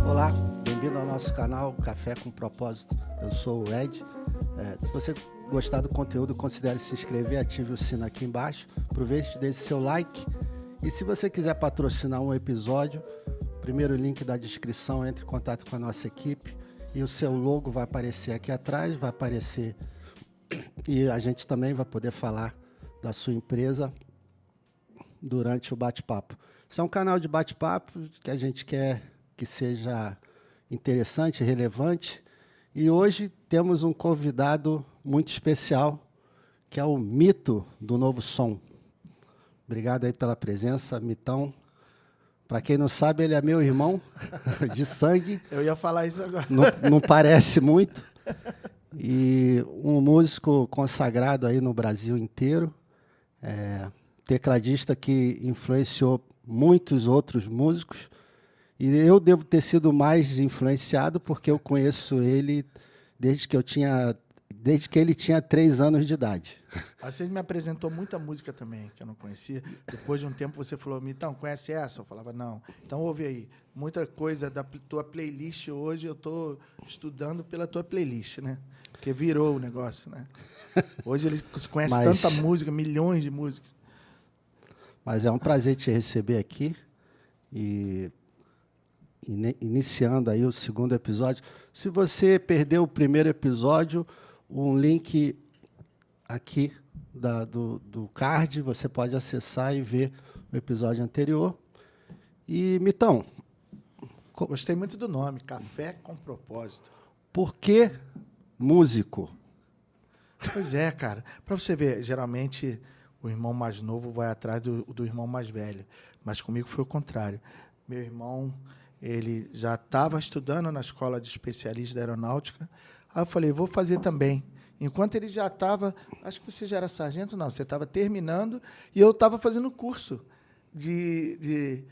Olá, bem-vindo ao nosso canal Café com Propósito. Eu sou o Ed. Se você gostar do conteúdo, considere se inscrever, ative o sino aqui embaixo. Aproveite e deixe seu like. E se você quiser patrocinar um episódio, primeiro link da descrição, entre em contato com a nossa equipe e o seu logo vai aparecer aqui atrás, vai aparecer e a gente também vai poder falar da sua empresa durante o bate-papo. Isso é um canal de bate-papo que a gente quer que seja interessante, relevante. E hoje temos um convidado muito especial, que é o Mito do Novo Som. Obrigado aí pela presença, Mitão. Para quem não sabe, ele é meu irmão de sangue. Eu ia falar isso agora. Não parece muito. E um músico consagrado aí no Brasil inteiro. Tecladista que influenciou muitos outros músicos. E eu devo ter sido mais influenciado porque eu conheço ele desde que ele tinha 3 anos de idade. Você me apresentou muita música também, que eu não conhecia. Depois de um tempo você falou, Mitão, conhece essa? Eu falava, não. Então ouve aí. Muita coisa da tua playlist hoje eu estou estudando pela tua playlist, né? Porque virou o negócio, né? Hoje eles conhecem tanta música, milhões de músicas. Mas é um prazer te receber aqui. E iniciando aí o segundo episódio. Se você perdeu o primeiro episódio, um link aqui do card, você pode acessar e ver o episódio anterior. E, Mitão... Gostei muito do nome, Café com Propósito. Por que músico? Pois é, cara. Para você ver, geralmente o irmão mais novo vai atrás do irmão mais velho. Mas comigo foi o contrário. Meu irmão, ele já estava estudando na escola de especialista da aeronáutica. Aí eu falei, vou fazer também. Enquanto ele já estava... Acho que você já era sargento, não. Você estava terminando e eu estava fazendo curso de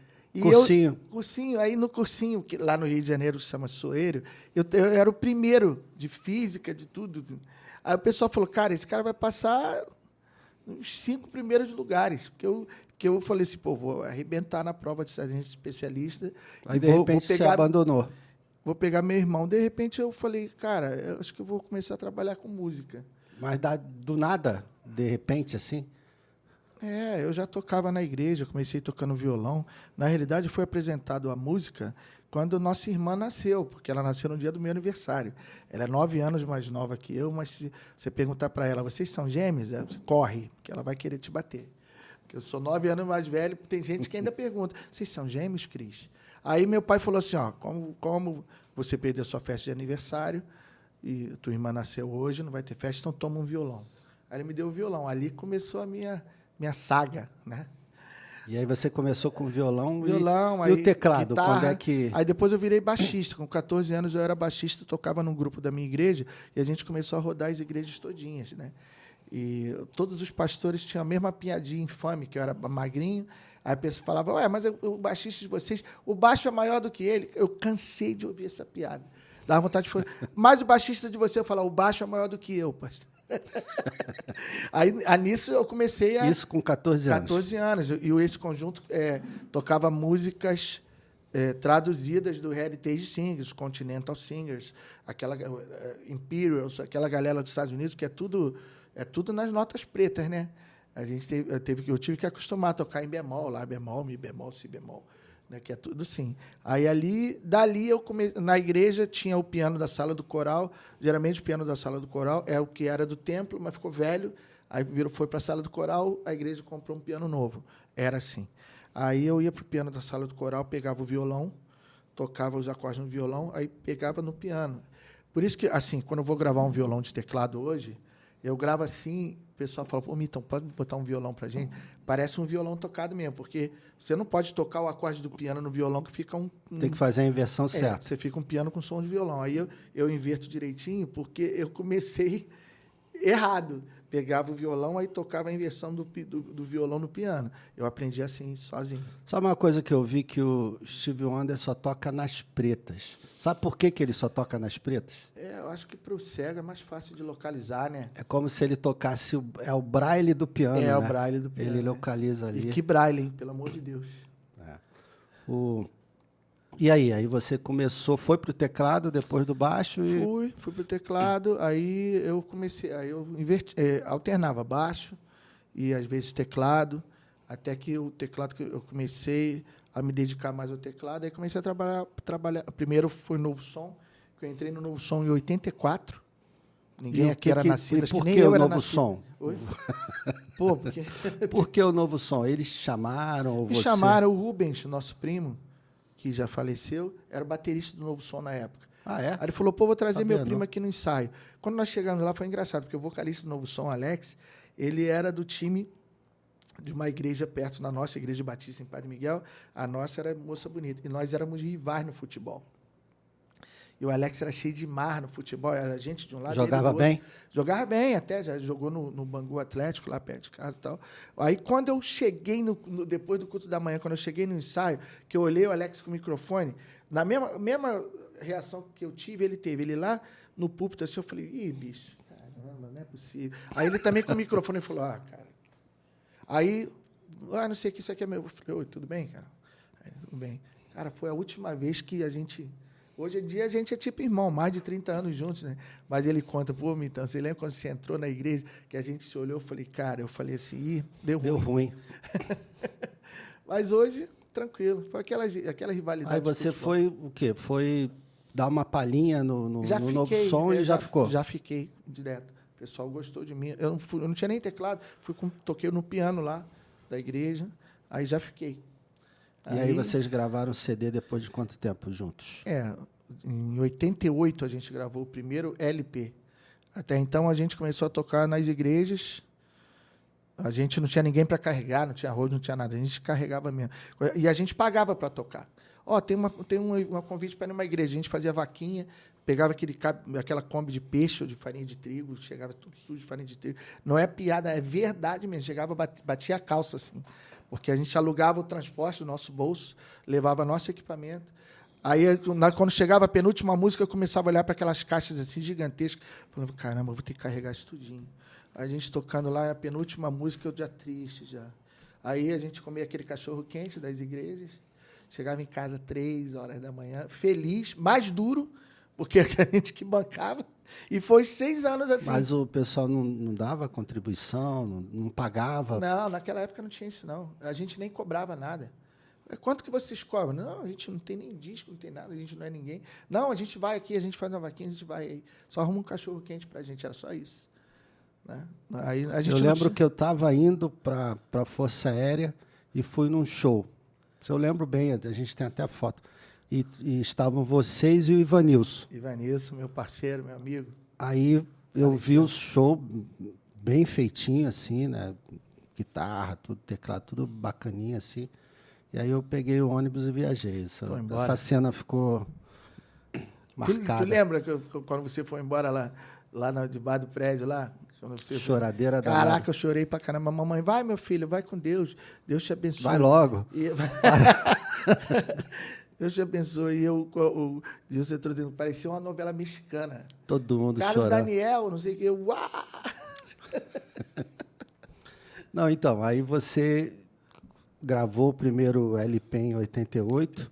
cursinho. Cursinho. Aí no cursinho, que lá no Rio de Janeiro se chama Soeiro, eu era o primeiro de física, de tudo. Aí o pessoal falou, cara, esse cara vai passar os 5 primeiros lugares. Porque eu falei assim, pô, vou arrebentar na prova de sargento especialista. Aí, de repente, você abandonou. Vou pegar meu irmão. De repente, eu falei, cara, eu acho que eu vou começar a trabalhar com música. Mas do nada, de repente, assim? Eu já tocava na igreja, comecei tocando violão. Na realidade, foi apresentado a música quando nossa irmã nasceu, porque ela nasceu no dia do meu aniversário. Ela é 9 anos mais nova que eu, mas se você perguntar para ela, vocês são gêmeos? Ela corre, porque ela vai querer te bater. Porque eu sou 9 anos mais velho, tem gente que ainda pergunta, vocês são gêmeos, Cris? Aí meu pai falou assim, ó, como você perdeu sua festa de aniversário e tua irmã nasceu hoje, não vai ter festa, então toma um violão. Aí ele me deu o violão. Ali começou a minha saga, né? E aí você começou com violão e o teclado, guitarra. quando é que... Aí depois eu virei baixista. Com 14 anos eu era baixista, tocava num grupo da minha igreja e a gente começou a rodar as igrejas todinhas, né? E todos os pastores tinham a mesma piadinha infame, que eu era magrinho. Aí a pessoa falava, ué, mas o baixista de vocês, o baixo é maior do que ele. Eu cansei de ouvir essa piada. Dava vontade de falar, mas o baixista de você, eu falava, o baixo é maior do que eu, pastor. Aí nisso eu comecei a... Isso com 14 anos. 14 anos. E esse conjunto tocava músicas traduzidas do Heritage Singers, Continental Singers, aquela Imperials, aquela galera dos Estados Unidos, que é tudo nas notas pretas, né? Eu tive que acostumar a tocar em bemol, lá bemol, mi bemol, si bemol, né? Que é tudo assim. Aí dali eu comecei, na igreja tinha o piano da sala do coral. Geralmente o piano da sala do coral é o que era do templo, mas ficou velho. Aí foi para a sala do coral, a igreja comprou um piano novo. Era assim. Aí eu ia para o piano da sala do coral, pegava o violão, tocava os acordes no violão, aí pegava no piano. Por isso que, assim, quando eu vou gravar um violão de teclado hoje, eu gravo assim, o pessoal fala, pô, Mitão, pode botar um violão pra gente? Parece um violão tocado mesmo, porque você não pode tocar o acorde do piano no violão, que fica Tem que fazer a inversão certa. Você fica um piano com som de violão. Aí eu inverto direitinho, porque eu comecei errado. Pegava o violão, aí tocava a inversão do violão no piano. Eu aprendi assim, sozinho. Só uma coisa que eu vi que o Stevie Wonder só toca nas pretas. Sabe por que ele só toca nas pretas? Eu acho que pro cego é mais fácil de localizar, né? É como se ele tocasse o braille do piano, né? É o braille do piano. Ele localiza ali. E que braille, hein? Pelo amor de Deus. E aí você começou, foi pro teclado depois do baixo e... Fui pro teclado, aí eu comecei, alternava baixo e às vezes teclado, até que o teclado que eu comecei a me dedicar mais ao teclado, aí comecei a trabalhar. Primeiro foi Novo Som, que eu entrei no Novo Som em 84. Ninguém aqui era nascido, acho que nem eu era nascido. Som? Oi? Pô, porque... Por que o Novo Som? Eles chamaram ou Me você? chamaram, o Rubens, nosso primo, que já faleceu, era o baterista do Novo Som na época. Ah, é? Aí ele falou, pô, vou trazer Sabia, meu primo não. aqui no ensaio. Quando nós chegamos lá, foi engraçado, porque o vocalista do Novo Som, Alex, ele era do time de uma igreja perto da nossa, Igreja Batista em Padre Miguel. A nossa era Moça Bonita. E nós éramos rivais no futebol. E o Alex era cheio de mar no futebol, era gente de um lado. Jogava bem? Jogava bem, até já jogou no Bangu Atlético, lá perto de casa e tal. Aí, quando eu cheguei, depois do culto da manhã, quando eu cheguei no ensaio, que eu olhei o Alex com o microfone, na mesma reação que eu tive, ele teve. Ele lá no púlpito, assim, eu falei, ih, bicho, caramba, não é possível. Aí ele também com o microfone falou, cara. Aí, não sei o que, isso aqui é meu. Eu falei, oi, tudo bem, cara? Aí, tudo bem. Cara, foi a última vez que a gente... Hoje em dia a gente é tipo irmão, mais de 30 anos juntos, né? Mas ele conta, pô, Mitão, você lembra quando você entrou na igreja, que a gente se olhou, eu falei assim, ih, deu ruim. Mas hoje, tranquilo, foi aquela rivalidade. Aí você foi o quê? Foi dar uma palhinha no Novo Som e já ficou? Já fiquei direto. O pessoal gostou de mim. Eu não tinha nem teclado, toquei no piano lá da igreja, aí já fiquei. E aí vocês gravaram CD depois de quanto tempo juntos? Em 88 a gente gravou o primeiro LP. Até então a gente começou a tocar nas igrejas. A gente não tinha ninguém para carregar, não tinha arroz, não tinha nada. A gente carregava mesmo. E a gente pagava para tocar. Tem um convite para ir numa igreja. A gente fazia vaquinha, pegava aquela Kombi de peixe ou de farinha de trigo, chegava tudo sujo de farinha de trigo. Não é piada, é verdade mesmo. Chegava, batia a calça assim. Porque a gente alugava o transporte do nosso bolso, levava nosso equipamento. Aí, quando chegava a penúltima música, eu começava a olhar para aquelas caixas assim gigantescas. Falando, caramba, eu vou ter que carregar isso tudinho. Aí a gente tocando lá, a penúltima música, eu já triste já. Aí a gente comia aquele cachorro-quente das igrejas. Chegava em casa 3 horas da manhã, feliz, mais duro, porque a gente que bancava. E foi 6 anos assim. Mas o pessoal não dava contribuição, não pagava? Não, naquela época não tinha isso, não. A gente nem cobrava nada. Quanto que vocês cobram? Não, a gente não tem nem disco, não tem nada, a gente não é ninguém. Não, a gente vai aqui, a gente faz uma vaquinha, a gente vai aí. Só arruma um cachorro-quente pra gente, era só isso. Né? Aí, a gente eu lembro que eu estava indo para a Força Aérea e fui num show. Se eu lembro bem, a gente tem até foto. E estavam vocês e o Ivanilson. Ivanilson, meu parceiro, meu amigo. Aí eu vi o show bem feitinho, assim, né? Guitarra, tudo, teclado, tudo bacaninha, assim. E aí eu peguei o ônibus e viajei. Essa cena ficou marcada. Tu lembra quando você foi embora lá debaixo do prédio lá? Choradeira da Caraca, eu chorei pra caramba. Mamãe, vai, meu filho, vai com Deus. Deus te abençoe. Vai logo. Deus te abençoe. E você parecia uma novela mexicana. Todo mundo Carlos chorando. Daniel, não sei o que. Uau! Não, então, aí você gravou o primeiro LP em 88.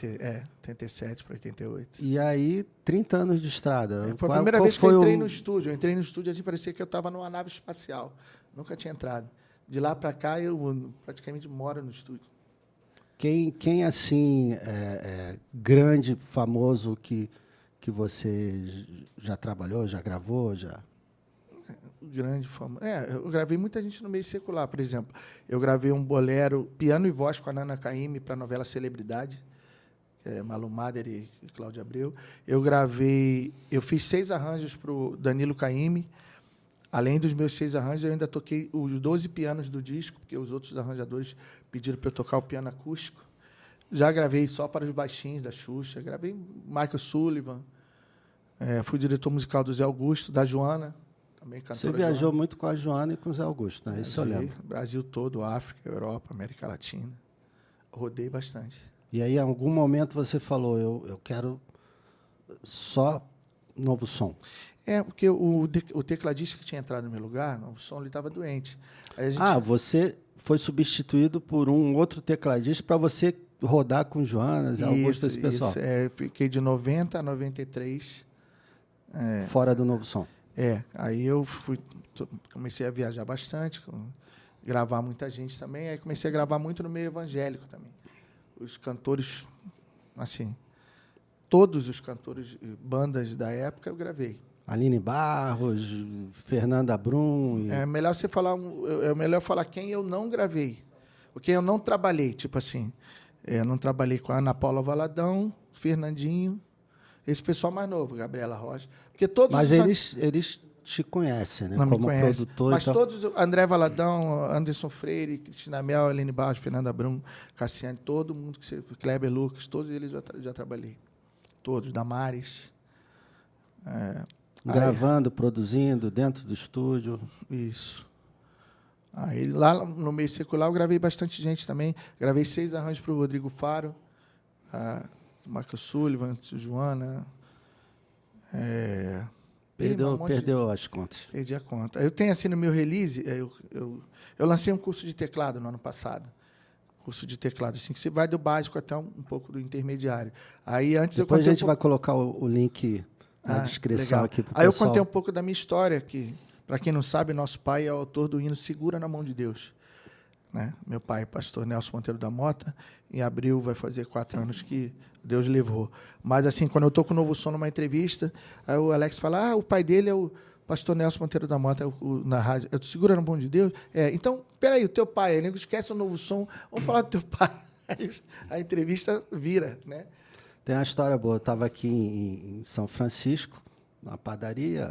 87 para 88. E aí, 30 anos de estrada. Foi a primeira vez que eu entrei no estúdio. Eu entrei no estúdio assim, parecia que eu estava numa nave espacial. Nunca tinha entrado. De lá para cá, eu praticamente moro no estúdio. Quem assim, grande, famoso, que você já trabalhou, já gravou, já... Grande famoso. Eu gravei muita gente no meio secular, por exemplo. Eu gravei um bolero, piano e voz com a Nana Caymmi para a novela Celebridade, Malu Mader e Cláudia Abreu. Eu fiz 6 arranjos para o Danilo Caymmi. Além dos meus 6 arranjos, eu ainda toquei os 12 pianos do disco, porque os outros arranjadores pediram para eu tocar o piano acústico. Já gravei só para os baixinhos da Xuxa, gravei Michael Sullivan, fui diretor musical do Zé Augusto, da Joana, também cantora. Você viajou muito com a Joana e com o Zé Augusto, né? Isso eu lembro. Brasil todo, África, Europa, América Latina. Rodei bastante. E aí, em algum momento, você falou, eu quero só Novo Som. Porque o tecladista que tinha entrado no meu lugar, o som, ele estava doente. Aí a gente... Você foi substituído por um outro tecladista para você rodar com Joana, Zé Augusto, esse pessoal. Isso, fiquei de 90 a 93. Fora do Novo Som. Aí eu comecei a viajar bastante, gravar muita gente também. Aí comecei a gravar muito no meio evangélico também. Os cantores, assim, todos os cantores, bandas da época, eu gravei. Aline Barros, Fernanda Brum. É melhor você falar, falar quem eu não gravei, ou quem eu não trabalhei, tipo assim. Eu não trabalhei com a Ana Paula Valadão, Fernandinho, esse pessoal mais novo, Gabriela Rocha. Porque todos Mas eles te conhecem, né? Não como me conhecem. produtor. Mas então... todos, André Valadão, Anderson Freire, Cristina Mel, Aline Barros, Fernanda Brum, Cassiane, todo mundo, Kleber Lucas, todos eles já trabalhei. Todos, Damares. Gravando, produzindo, dentro do estúdio. Isso. Aí, lá no meio secular, eu gravei bastante gente também. Gravei 6 arranjos para o Rodrigo Faro, Marcos Sullivan, Joana. Perdeu as contas. Perdi a conta. Eu tenho assim no meu release, eu lancei um curso de teclado no ano passado. Curso de teclado, assim, que você vai do básico até um pouco do intermediário. Aí antes Depois a gente vai colocar o link na descrição legal. aqui pro Aí pessoal. eu contei um pouco da minha história, que, para quem não sabe, nosso pai é o autor do hino Segura na Mão de Deus. Né? Meu pai, pastor Nelson Monteiro da Mota, em abril vai fazer 4 anos que Deus levou. Mas, assim, quando eu estou com o Novo Som numa entrevista, aí o Alex fala, o pai dele é o pastor Nelson Monteiro da Mota, na rádio. Eu Segura na Mão de Deus? Então, peraí, o teu pai, ele esquece o Novo Som, vamos falar do teu pai. Aí a entrevista vira, né? Tem uma história boa. Eu estava aqui em São Francisco, na padaria,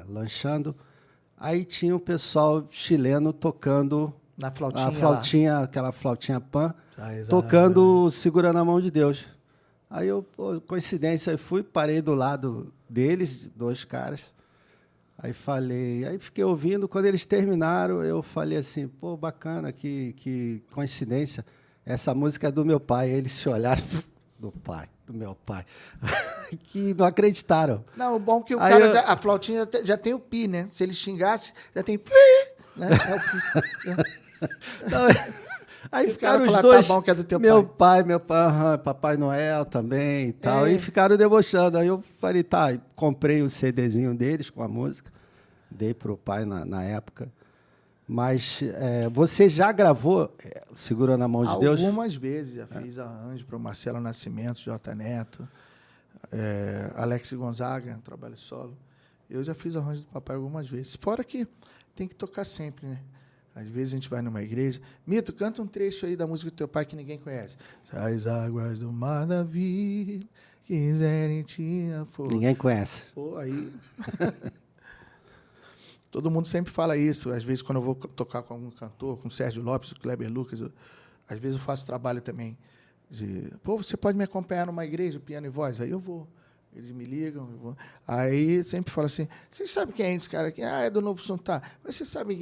lanchando. Aí tinha o pessoal chileno tocando Na flautinha, a flautinha, aquela flautinha pan, exato. tocando Segura na Mão de Deus. Aí eu, coincidência, fui, parei do lado deles, 2 caras. Aí fiquei ouvindo. Quando eles terminaram, eu falei assim, pô, bacana, que coincidência. Essa música é do meu pai. Aí eles se olharam, do meu pai, que não acreditaram. Não, o bom é que a flautinha já tem o pi, né? Se ele xingasse, já tem pi, né? É o pi. Então, aí ficaram os dois, tá bom que é do teu meu pai, Papai Noel também e tal, e ficaram debochando. Aí eu falei, comprei o CDzinho deles com a música, dei pro pai na época. Mas você já gravou Segura na Mão de Deus? Algumas vezes, já fiz arranjo para o Marcelo Nascimento, J. Neto, Alex Gonzaga, trabalho solo. Eu já fiz arranjo do papai algumas vezes. Fora que tem que tocar sempre, né? Às vezes a gente vai numa igreja. Mito, canta um trecho aí da música do teu pai que ninguém conhece. As águas do mar da vida quiserem te afogar. Ninguém conhece. Pô, aí... Todo mundo sempre fala isso. Às vezes, quando eu vou tocar com algum cantor, com o Sérgio Lopes, o Kleber Lucas, às vezes eu faço trabalho também de... Pô, você pode me acompanhar numa igreja, piano e voz? Aí eu vou. Eles me ligam. Eu vou. Aí sempre falo assim, vocês sabem quem é esse cara aqui? É do Novo Som, tá. Mas você sabe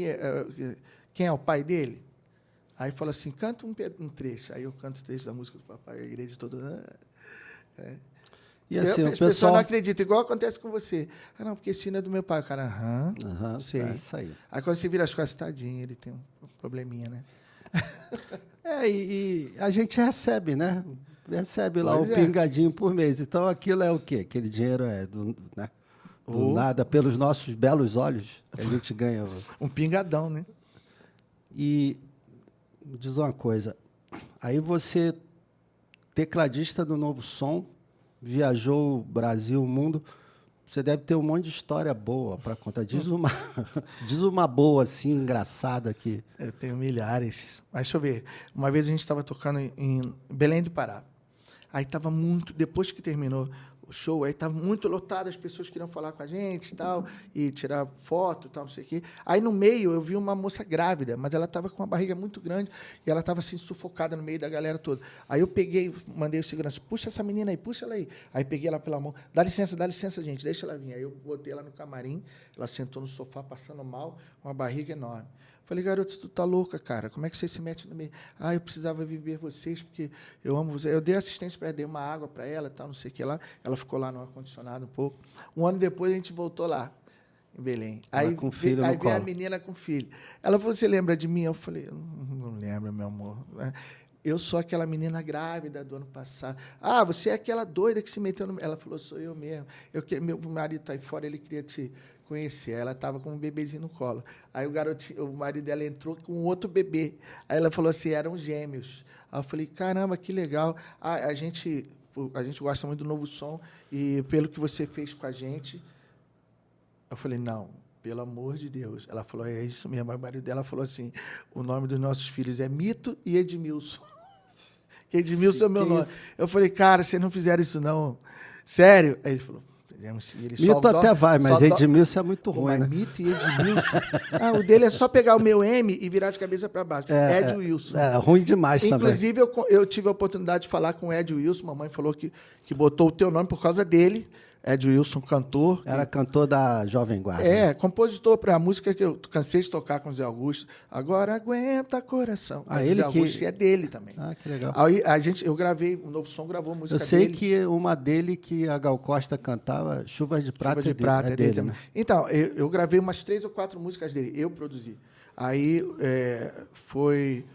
quem é o pai dele? Aí fala assim, canta um trecho. Aí eu canto os trechos da música do papai, a igreja toda... E assim, o pessoal não acredita, igual acontece com você. Não, porque esse hino é do meu pai. O cara, sei. É isso aí. Aí quando você vira as costas, tadinho, ele tem um probleminha, né? E a gente recebe, né? Recebe lá pingadinho por mês. Então aquilo é o quê? Aquele dinheiro do nada, pelos nossos belos olhos, que a gente ganha. Um pingadão, né? E me diz uma coisa, aí você, tecladista do Novo Som, viajou o Brasil, o mundo, você deve ter um monte de história boa para contar. Diz uma boa, assim, engraçada aqui. Eu tenho milhares. Mas deixa eu ver. Uma vez a gente estava tocando em Belém do Pará. Aí estava muito... Depois que terminou o show, aí estava muito lotado, as pessoas queriam falar com a gente e tal, e tirar foto e tal, não sei o quê. Aí, no meio, eu vi uma moça grávida, mas ela estava com uma barriga muito grande e ela estava, assim, sufocada no meio da galera toda. Aí eu peguei, mandei o segurança, puxa essa menina aí, puxa ela aí. Aí peguei ela pela mão, dá licença, gente, deixa ela vir. Aí eu botei ela no camarim, ela sentou no sofá, passando mal, uma barriga enorme. Falei, garoto, tu tá louca, cara? Como é que você se mete no meio? Ah, eu precisava viver vocês, porque eu amo vocês. Eu dei assistência para ela, dei uma água para ela, tal, não sei o que lá. Ela ficou lá no ar-condicionado um pouco. Um ano depois, a gente voltou lá, em Belém. Ela com filho aí no veio a colo. menina com filho. Ela falou, você lembra de mim? Eu falei, não lembro, meu amor. Eu sou aquela menina grávida do ano passado. Ah, você é aquela doida que se meteu no... Ela falou, sou eu mesmo. Meu marido está aí fora, ele queria te conhecer. Ela estava com um bebezinho no colo. Aí o marido dela entrou com outro bebê. Aí ela falou assim, eram gêmeos. Aí eu falei, caramba, que legal. Ah, a gente gosta muito do Novo Som e pelo que você fez com a gente... Eu falei, não, pelo amor de Deus. Ela falou, é isso mesmo. O marido dela falou assim, o nome dos nossos filhos é Mito e Edmilson. Que Edmilson é o meu nome. Isso? Eu falei, cara, vocês não fizeram isso, não. Sério? Aí ele falou, ele Mito até vai, mas Edmilson é muito ruim, né? Mito e Edmilson. O dele é só pegar o meu M e virar de cabeça para baixo. Ed Wilson. É ruim demais. Inclusive, também. Eu tive a oportunidade de falar com o Ed Wilson. Mamãe falou que botou o teu nome por causa dele. Ed Wilson, cantor. Era cantor da Jovem Guarda. Compositor para a música que eu cansei de tocar com o Zé Augusto. Agora aguenta coração. Ele Zé Augusto é dele também. Que legal. Aí eu gravei, o Novo Som gravou música dele. Eu sei que uma dele que a Gal Costa cantava, Chuvas de Prata, é dele também. Né? Então, eu gravei umas 3 ou 4 músicas dele, eu produzi. Aí foi...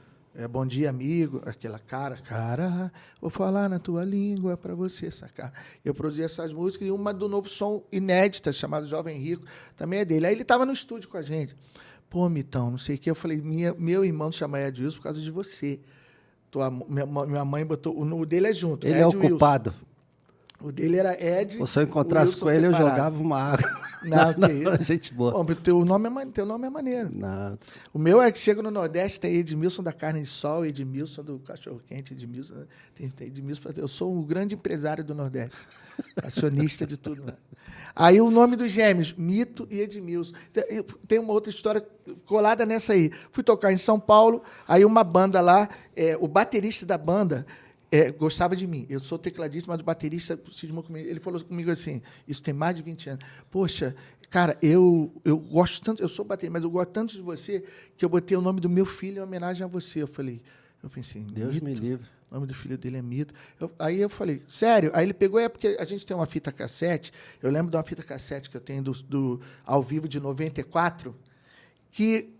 Bom dia, amigo. Aquela cara, vou falar na tua língua para você sacar. Eu produzi essas músicas e uma do Novo Som inédita, chamada Jovem Rico, também é dele. Aí ele estava no estúdio com a gente. Pô, Mitão, não sei o quê. Eu falei, meu irmão chama Ed Wilson por causa de você. Minha mãe botou... O dele é junto. Ele é ocupado. O dele era Ed. Se eu encontrasse com ele, separado. Eu jogava uma água. Não, gente boa. Bom, teu nome é maneiro. Não. O meu é que chega no Nordeste, tem Edmilson da Carne de Sol, Edmilson do Cachorro Quente, Edmilson. Tem Edmilson. Eu sou um grande empresário do Nordeste. Acionista de tudo. Né? Aí o nome dos gêmeos, Mito e Edmilson. Tem uma outra história colada nessa aí. Fui tocar em São Paulo, aí uma banda lá, o baterista da banda. Gostava de mim. Eu sou tecladista, mas o baterista cismou comigo. Ele falou comigo assim, isso tem mais de 20 anos. Poxa, cara, eu gosto tanto, eu sou baterista, mas eu gosto tanto de você que eu botei o nome do meu filho em homenagem a você. Eu pensei, Deus me livre. O nome do filho dele é Mito. Aí eu falei, sério? Aí ele pegou, porque a gente tem uma fita cassete, eu lembro de uma fita cassete que eu tenho do ao vivo de 94, que...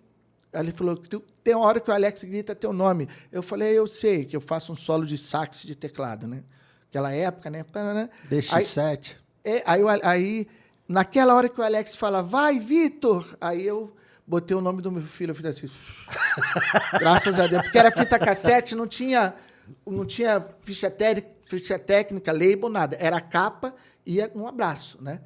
Aí ele falou, tem uma hora que o Alex grita teu nome. Eu falei, eu sei, que eu faço um solo de sax de teclado, né? Aquela época, né? DX7. Aí, naquela hora que o Alex fala, vai, Vitor! Aí eu botei o nome do meu filho, eu fiz assim. Graças a Deus. Porque era fita cassete, não tinha ficha técnica, label, nada. Era capa e um abraço, né?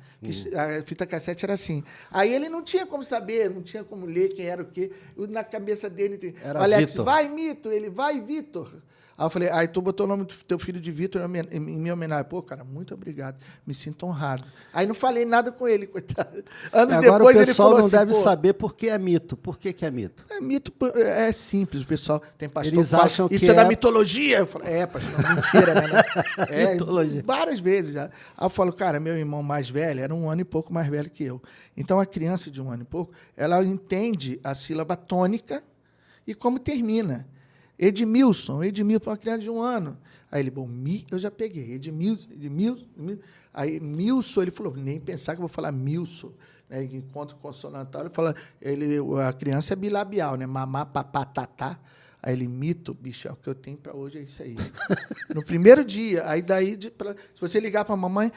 A fita cassete era assim. Aí ele não tinha como saber, não tinha como ler quem era o quê. Na cabeça dele, era o Alex, Vitor. vai, Mito, ele vai, Vitor. Aí eu falei, aí tu botou o nome do teu filho de Vitor em minha homenagem. Pô, cara, muito obrigado. Me sinto honrado. Aí não falei nada com ele, coitado. Anos agora depois o ele falou pessoal não assim, deve saber por que é mito. Por que é mito? Mito é simples. O pessoal tem pastor Eles acham que isso é da mitologia. Eu falo, pastor, mentira, né? Mitologia. Várias vezes já. Aí eu falo, cara, meu irmão mais velho era 1 ano e pouco mais velho que eu. Então a criança de 1 ano e pouco, ela entende a sílaba tônica e como termina. Edmilson, uma criança de 1 ano. Aí ele, eu já peguei. Edmilson. Aí, Milson, ele falou, nem pensar que eu vou falar Milson. Né? Encontro consonantal, ele fala, a criança é bilabial, né? Mamá, papá, tatá. Aí ele, Mito, bicho, é o que eu tenho para hoje, é isso aí. No primeiro dia, aí daí, se você ligar para a mamãe,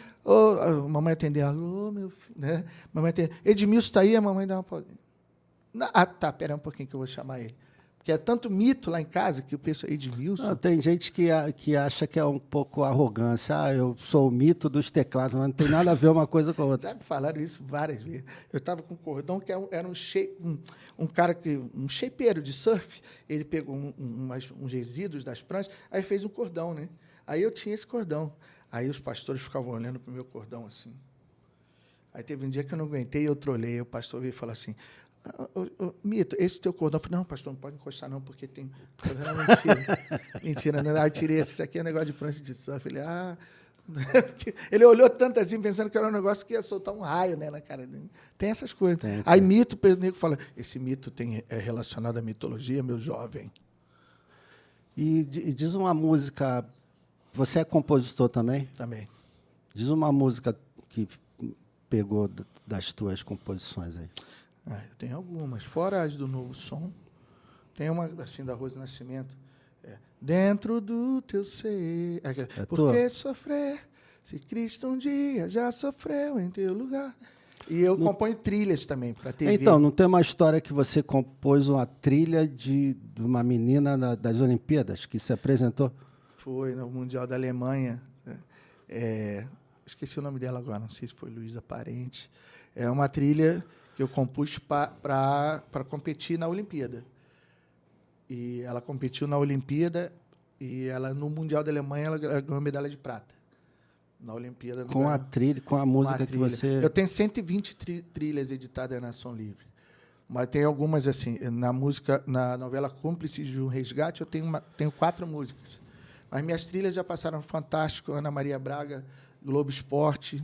mamãe atender, alô, meu filho, né? Mamãe atender, Edmilson está aí, a mamãe dá uma pausinha. Tá, pera um pouquinho que eu vou chamar ele. Porque é tanto mito lá em casa que o pessoal Edmilson... Não, tem gente que acha que é um pouco arrogância. Eu sou o mito dos teclados, mas não tem nada a ver uma coisa com a outra. Falaram isso várias vezes. Eu estava com um cordão que era um cara, um shapeiro de surf. Ele pegou uns resíduos das pranchas, aí fez um cordão, né? Aí eu tinha esse cordão. Aí os pastores ficavam olhando para o meu cordão assim. Aí teve um dia que eu não aguentei, eu trolei. O pastor veio e falou assim, Mito, esse teu cordão. Eu falei, não, pastor, não pode encostar não, porque tem... Não, mentira. Mentira, né? Aí eu tirei esse aqui, é negócio de prancha de surf. Eu falei, ele olhou tanto assim, pensando que era um negócio que ia soltar um raio, né, na cara dele. Tem essas coisas. Tem. Aí mito, o nego fala, esse mito é relacionado à mitologia, meu jovem. E diz uma música... Você é compositor também? Também. Diz uma música que pegou das tuas composições aí. Eu tenho algumas. Fora as do Novo Som, tem uma assim da Rose Nascimento. Dentro do teu ser. Por que sofrer se Cristo um dia já sofreu em teu lugar? E eu componho trilhas também para TV. Então, não tem uma história que você compôs uma trilha de uma menina das Olimpíadas que se apresentou? Foi no Mundial da Alemanha. Esqueci o nome dela agora, não sei se foi Luísa Parente. É uma trilha que eu compus para competir na Olimpíada. E ela competiu na Olimpíada e ela no Mundial da Alemanha ela ganhou medalha de prata. Na Olimpíada. Com a trilha, com a música que você... Eu tenho 120 trilhas editadas na Som Livre. Mas tem algumas assim, na novela Cúmplices de um Resgate, eu tenho 4 músicas. As minhas trilhas já passaram Fantástico, Ana Maria Braga, Globo Esporte,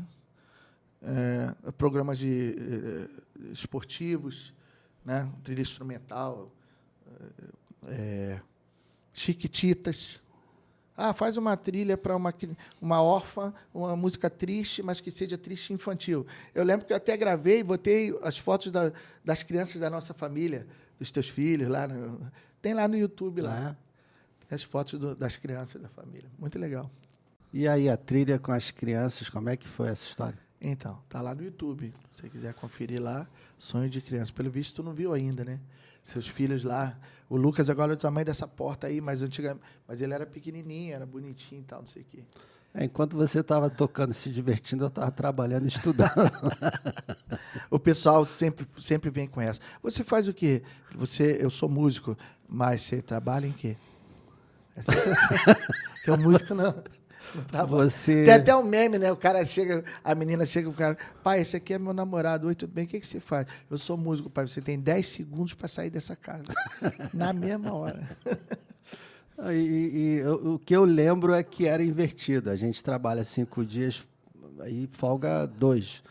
programas esportivos, né? Trilha instrumental, Chiquititas. Faz uma trilha para uma órfã, uma música triste, mas que seja triste infantil. Eu lembro que eu até gravei, botei as fotos das crianças da nossa família, dos teus filhos, lá tem lá no YouTube, lá. As fotos das crianças da família. Muito legal. E aí, a trilha com as crianças, como é que foi essa história? Então, tá lá no YouTube. Se você quiser conferir lá, Sonho de Criança. Pelo visto, tu não viu ainda, né? Seus filhos lá. O Lucas agora é o tamanho dessa porta aí, mas ele era pequenininho, era bonitinho e tal, não sei o quê. Enquanto você estava tocando, se divertindo, eu estava trabalhando e estudando. O pessoal sempre vem com essa. Você faz o quê? Eu sou músico, mas você trabalha em quê? Você é um músico, não trabalha. Tem até um meme, né? A menina chega, o cara, pai, esse aqui é meu namorado. Oi, tudo bem? O que você faz? Eu sou músico, pai. Você tem 10 segundos para sair dessa casa. Na mesma hora. O que eu lembro é que era invertido. A gente trabalha 5 dias e folga 2.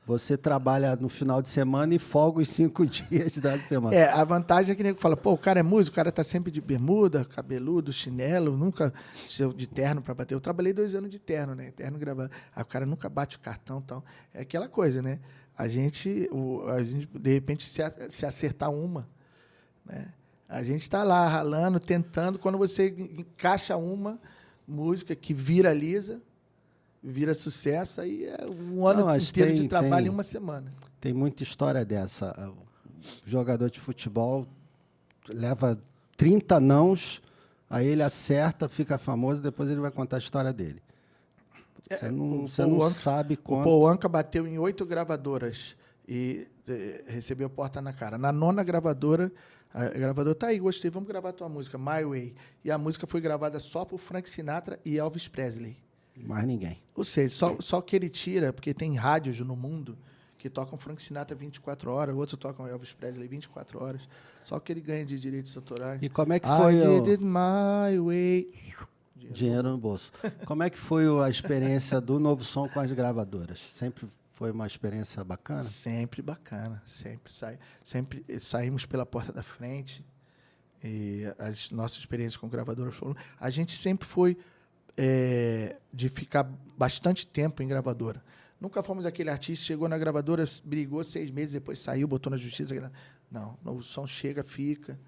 Você trabalha no final de semana e folga os 5 dias da semana. A vantagem é que o nego fala, o cara é músico, o cara tá sempre de bermuda, cabeludo, chinelo, nunca de terno para bater. Eu trabalhei 2 anos de terno, né? Terno gravado. Aí o cara nunca bate o cartão e tal. É aquela coisa, né? A gente de repente, se acertar uma, né? A gente está lá ralando, tentando. Quando você encaixa uma música que viraliza, vira sucesso, aí é um ano inteiro de trabalho em uma semana. Tem muita história dessa. O jogador de futebol leva 30 nãos, aí ele acerta, fica famoso, depois ele vai contar a história dele. Você não sabe quanto... O Paul Anka bateu em 8 gravadoras e recebeu porta na cara. Na 9ª gravadora, a gravadora tá aí, gostei, vamos gravar a tua música, My Way. E a música foi gravada só por Frank Sinatra e Elvis Presley. Mais ninguém. Ou seja, só que ele tira, porque tem rádios no mundo que tocam Frank Sinatra 24 horas, outros tocam Elvis Presley 24 horas, só que ele ganha de direitos autorais. E como é que foi I did it my way. Dinheiro no bolso. Como é que foi a experiência do Novo Som com as gravadoras? Sempre foi uma experiência bacana? Sempre bacana. Sempre saímos pela porta da frente. E as nossas experiências com gravadoras foram... A gente sempre foi de ficar bastante tempo em gravadora. Nunca fomos aquele artista que chegou na gravadora, brigou 6 meses, depois saiu, botou na justiça. Não, Novo Som chega, fica,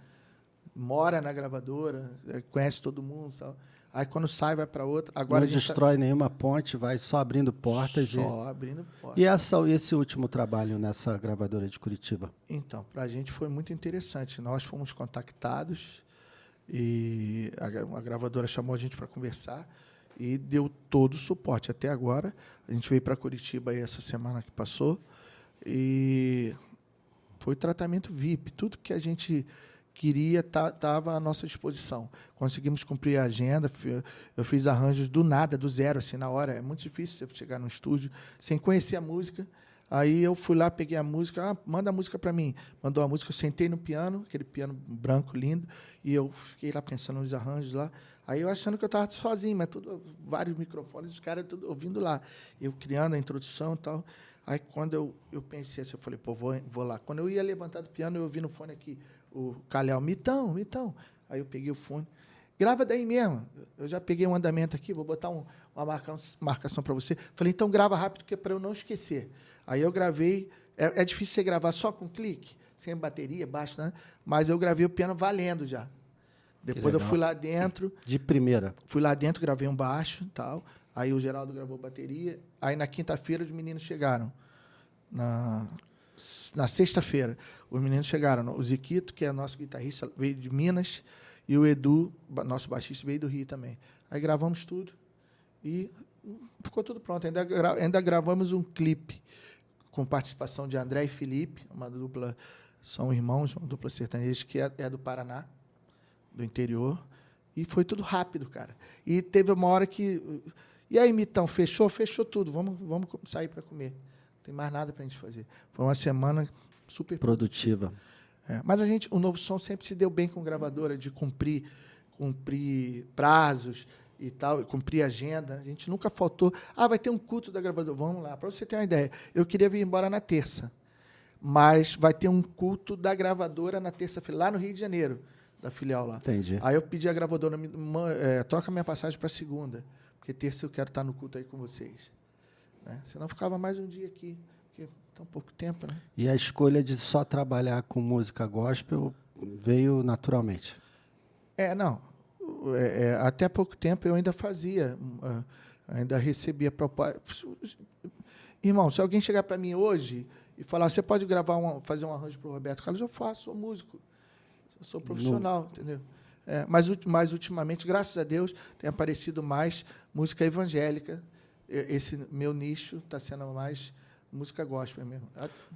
mora na gravadora, conhece todo mundo. Tal. Aí quando sai, vai para outra. Agora não destrói nenhuma ponte, vai só abrindo portas. Abrindo portas. E esse último trabalho nessa gravadora de Curitiba? Então, para a gente foi muito interessante. Nós fomos contactados e a gravadora chamou a gente para conversar e deu todo o suporte. Até agora, a gente veio para Curitiba aí essa semana que passou e foi tratamento VIP. Tudo que queria estava à nossa disposição. Conseguimos cumprir a agenda. Eu fiz arranjos do nada, do zero, assim, na hora. É muito difícil você chegar no estúdio sem conhecer a música. Aí eu fui lá, peguei a música, manda a música para mim. Mandou a música, eu sentei no piano, aquele piano branco lindo, e eu fiquei lá pensando nos arranjos lá. Aí eu achando que eu estava sozinho, mas vários microfones, os caras tudo ouvindo lá. Eu criando a introdução e tal. Aí quando eu pensei assim, eu falei, pô, vou lá. Quando eu ia levantar do piano, eu ouvi no fone aqui o Calhau, Mitão. Aí eu peguei o fone. Grava daí mesmo. Eu já peguei um andamento aqui, vou botar uma marcação para você. Falei, então grava rápido, que é para eu não esquecer. Aí eu gravei. É difícil você gravar só com clique, sem bateria, baixo, né? Mas eu gravei o piano valendo já. Depois eu fui lá dentro. De primeira. Fui lá dentro, gravei um baixo e tal. Aí o Geraldo gravou bateria. Aí na quinta-feira os meninos chegaram. Na sexta-feira, os meninos chegaram. O Ziquito, que é nosso guitarrista, veio de Minas. E o Edu, nosso baixista, veio do Rio também. Aí gravamos tudo e ficou tudo pronto. Ainda gravamos um clipe com participação de André e Felipe, uma dupla, são irmãos, uma dupla sertaneja que é do Paraná, do interior. E foi tudo rápido, cara. E teve uma hora que... E aí, Mitão, fechou? Fechou tudo. Vamos sair para comer. Não tem mais nada para a gente fazer. Foi uma semana super produtiva. Mas o Novo Som sempre se deu bem com gravadora, de cumprir prazos e tal, cumprir agenda. A gente nunca faltou. Vai ter um culto da gravadora. Vamos lá. Para você ter uma ideia, eu queria vir embora na terça, mas vai ter um culto da gravadora na terça-feira, lá no Rio de Janeiro, da filial lá. Entendi. Aí eu pedi à gravadora, troca minha passagem para segunda, porque terça eu quero estar no culto aí com vocês. Né? Senão eu ficava mais um dia aqui. Tão pouco tempo, né? E a escolha de só trabalhar com música gospel veio naturalmente? Não. Até pouco tempo eu ainda fazia, ainda recebia propostas. Irmão, se alguém chegar para mim hoje e falar, você pode fazer um arranjo para o Roberto Carlos, eu faço, sou músico. Eu sou profissional, entendeu? Mas ultimamente, graças a Deus, tem aparecido mais música evangélica. Esse meu nicho está sendo mais... música gospel mesmo.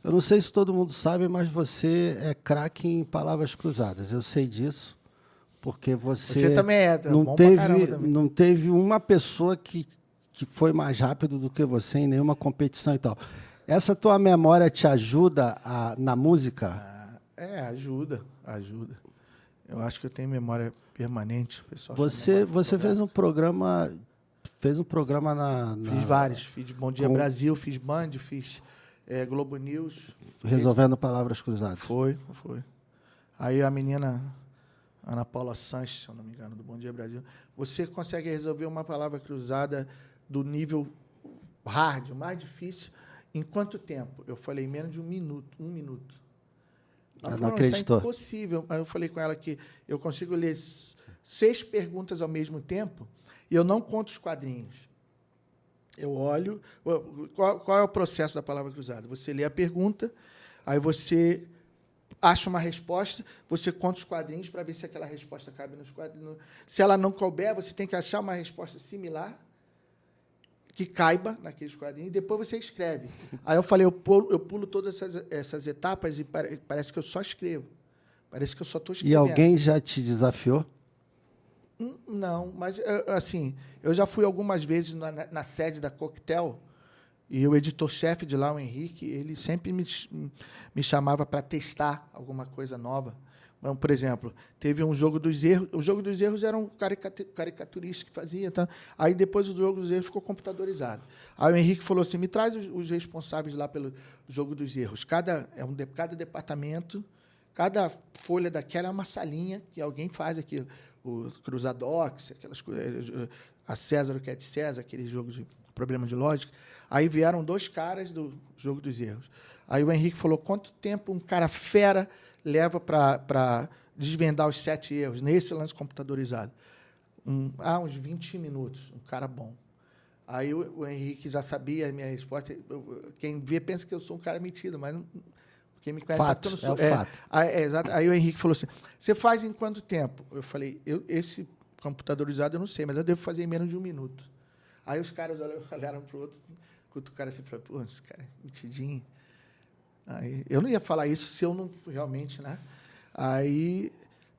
Eu não sei se todo mundo sabe, mas você é craque em palavras cruzadas. Eu sei disso, porque você também não teve uma pessoa que foi mais rápido do que você em nenhuma competição e tal. Essa tua memória te ajuda na música? Ajuda. Eu acho que eu tenho memória permanente. Pessoal, você fez um programa... na... Fiz vários. Fiz Bom Dia Brasil, fiz Band, fiz Globo News. Resolvendo palavras cruzadas. Foi. Aí a menina, Ana Paula Sanches, se eu não me engano, do Bom Dia Brasil. Você consegue resolver uma palavra cruzada do nível hard, o mais difícil, em quanto tempo? Eu falei, menos de um minuto. Ela não acreditou. Isso é impossível. Aí eu falei com ela que eu consigo ler 6 perguntas ao mesmo tempo. E eu não conto os quadrinhos. Eu olho... Qual é o processo da palavra cruzada? Você lê a pergunta, aí você acha uma resposta, você conta os quadrinhos para ver se aquela resposta cabe nos quadrinhos. Se ela não couber, você tem que achar uma resposta similar que caiba naqueles quadrinhos, e depois você escreve. Aí eu falei, eu pulo todas essas etapas e parece que eu só escrevo. Parece que eu só estou escrevendo. E alguém já te desafiou? Não, mas, assim, eu já fui algumas vezes na sede da Coquetel, e o editor-chefe de lá, o Henrique, ele sempre me chamava para testar alguma coisa nova. Então, por exemplo, teve um Jogo dos Erros. O Jogo dos Erros era um caricaturista que fazia. Tá? Aí, depois, o Jogo dos Erros ficou computadorizado. Aí o Henrique falou assim, me traz os responsáveis lá pelo Jogo dos Erros. Cada departamento, cada folha daquela é uma salinha que alguém faz aquilo. O Cruzadox, aquelas coisas, a César, o que é de César, aquele jogo de problema de lógica. Aí vieram 2 caras do Jogo dos Erros. Aí o Henrique falou, quanto tempo um cara fera leva para desvendar os 7 erros nesse lance computadorizado? Uns 20 minutos, um cara bom. Aí o Henrique já sabia a minha resposta. Quem vê pensa que eu sou um cara metido, mas não... Quem me conhece fato, sabe que eu não sou. Fato. Exato. Aí o Henrique falou assim, você faz em quanto tempo? Eu falei, esse computadorizado eu não sei, mas eu devo fazer em menos de 1 minuto. Aí os caras olharam para o outro, cutucaram assim, falaram, pô, esse cara é metidinho. Aí, eu não ia falar isso se eu não realmente, né? Aí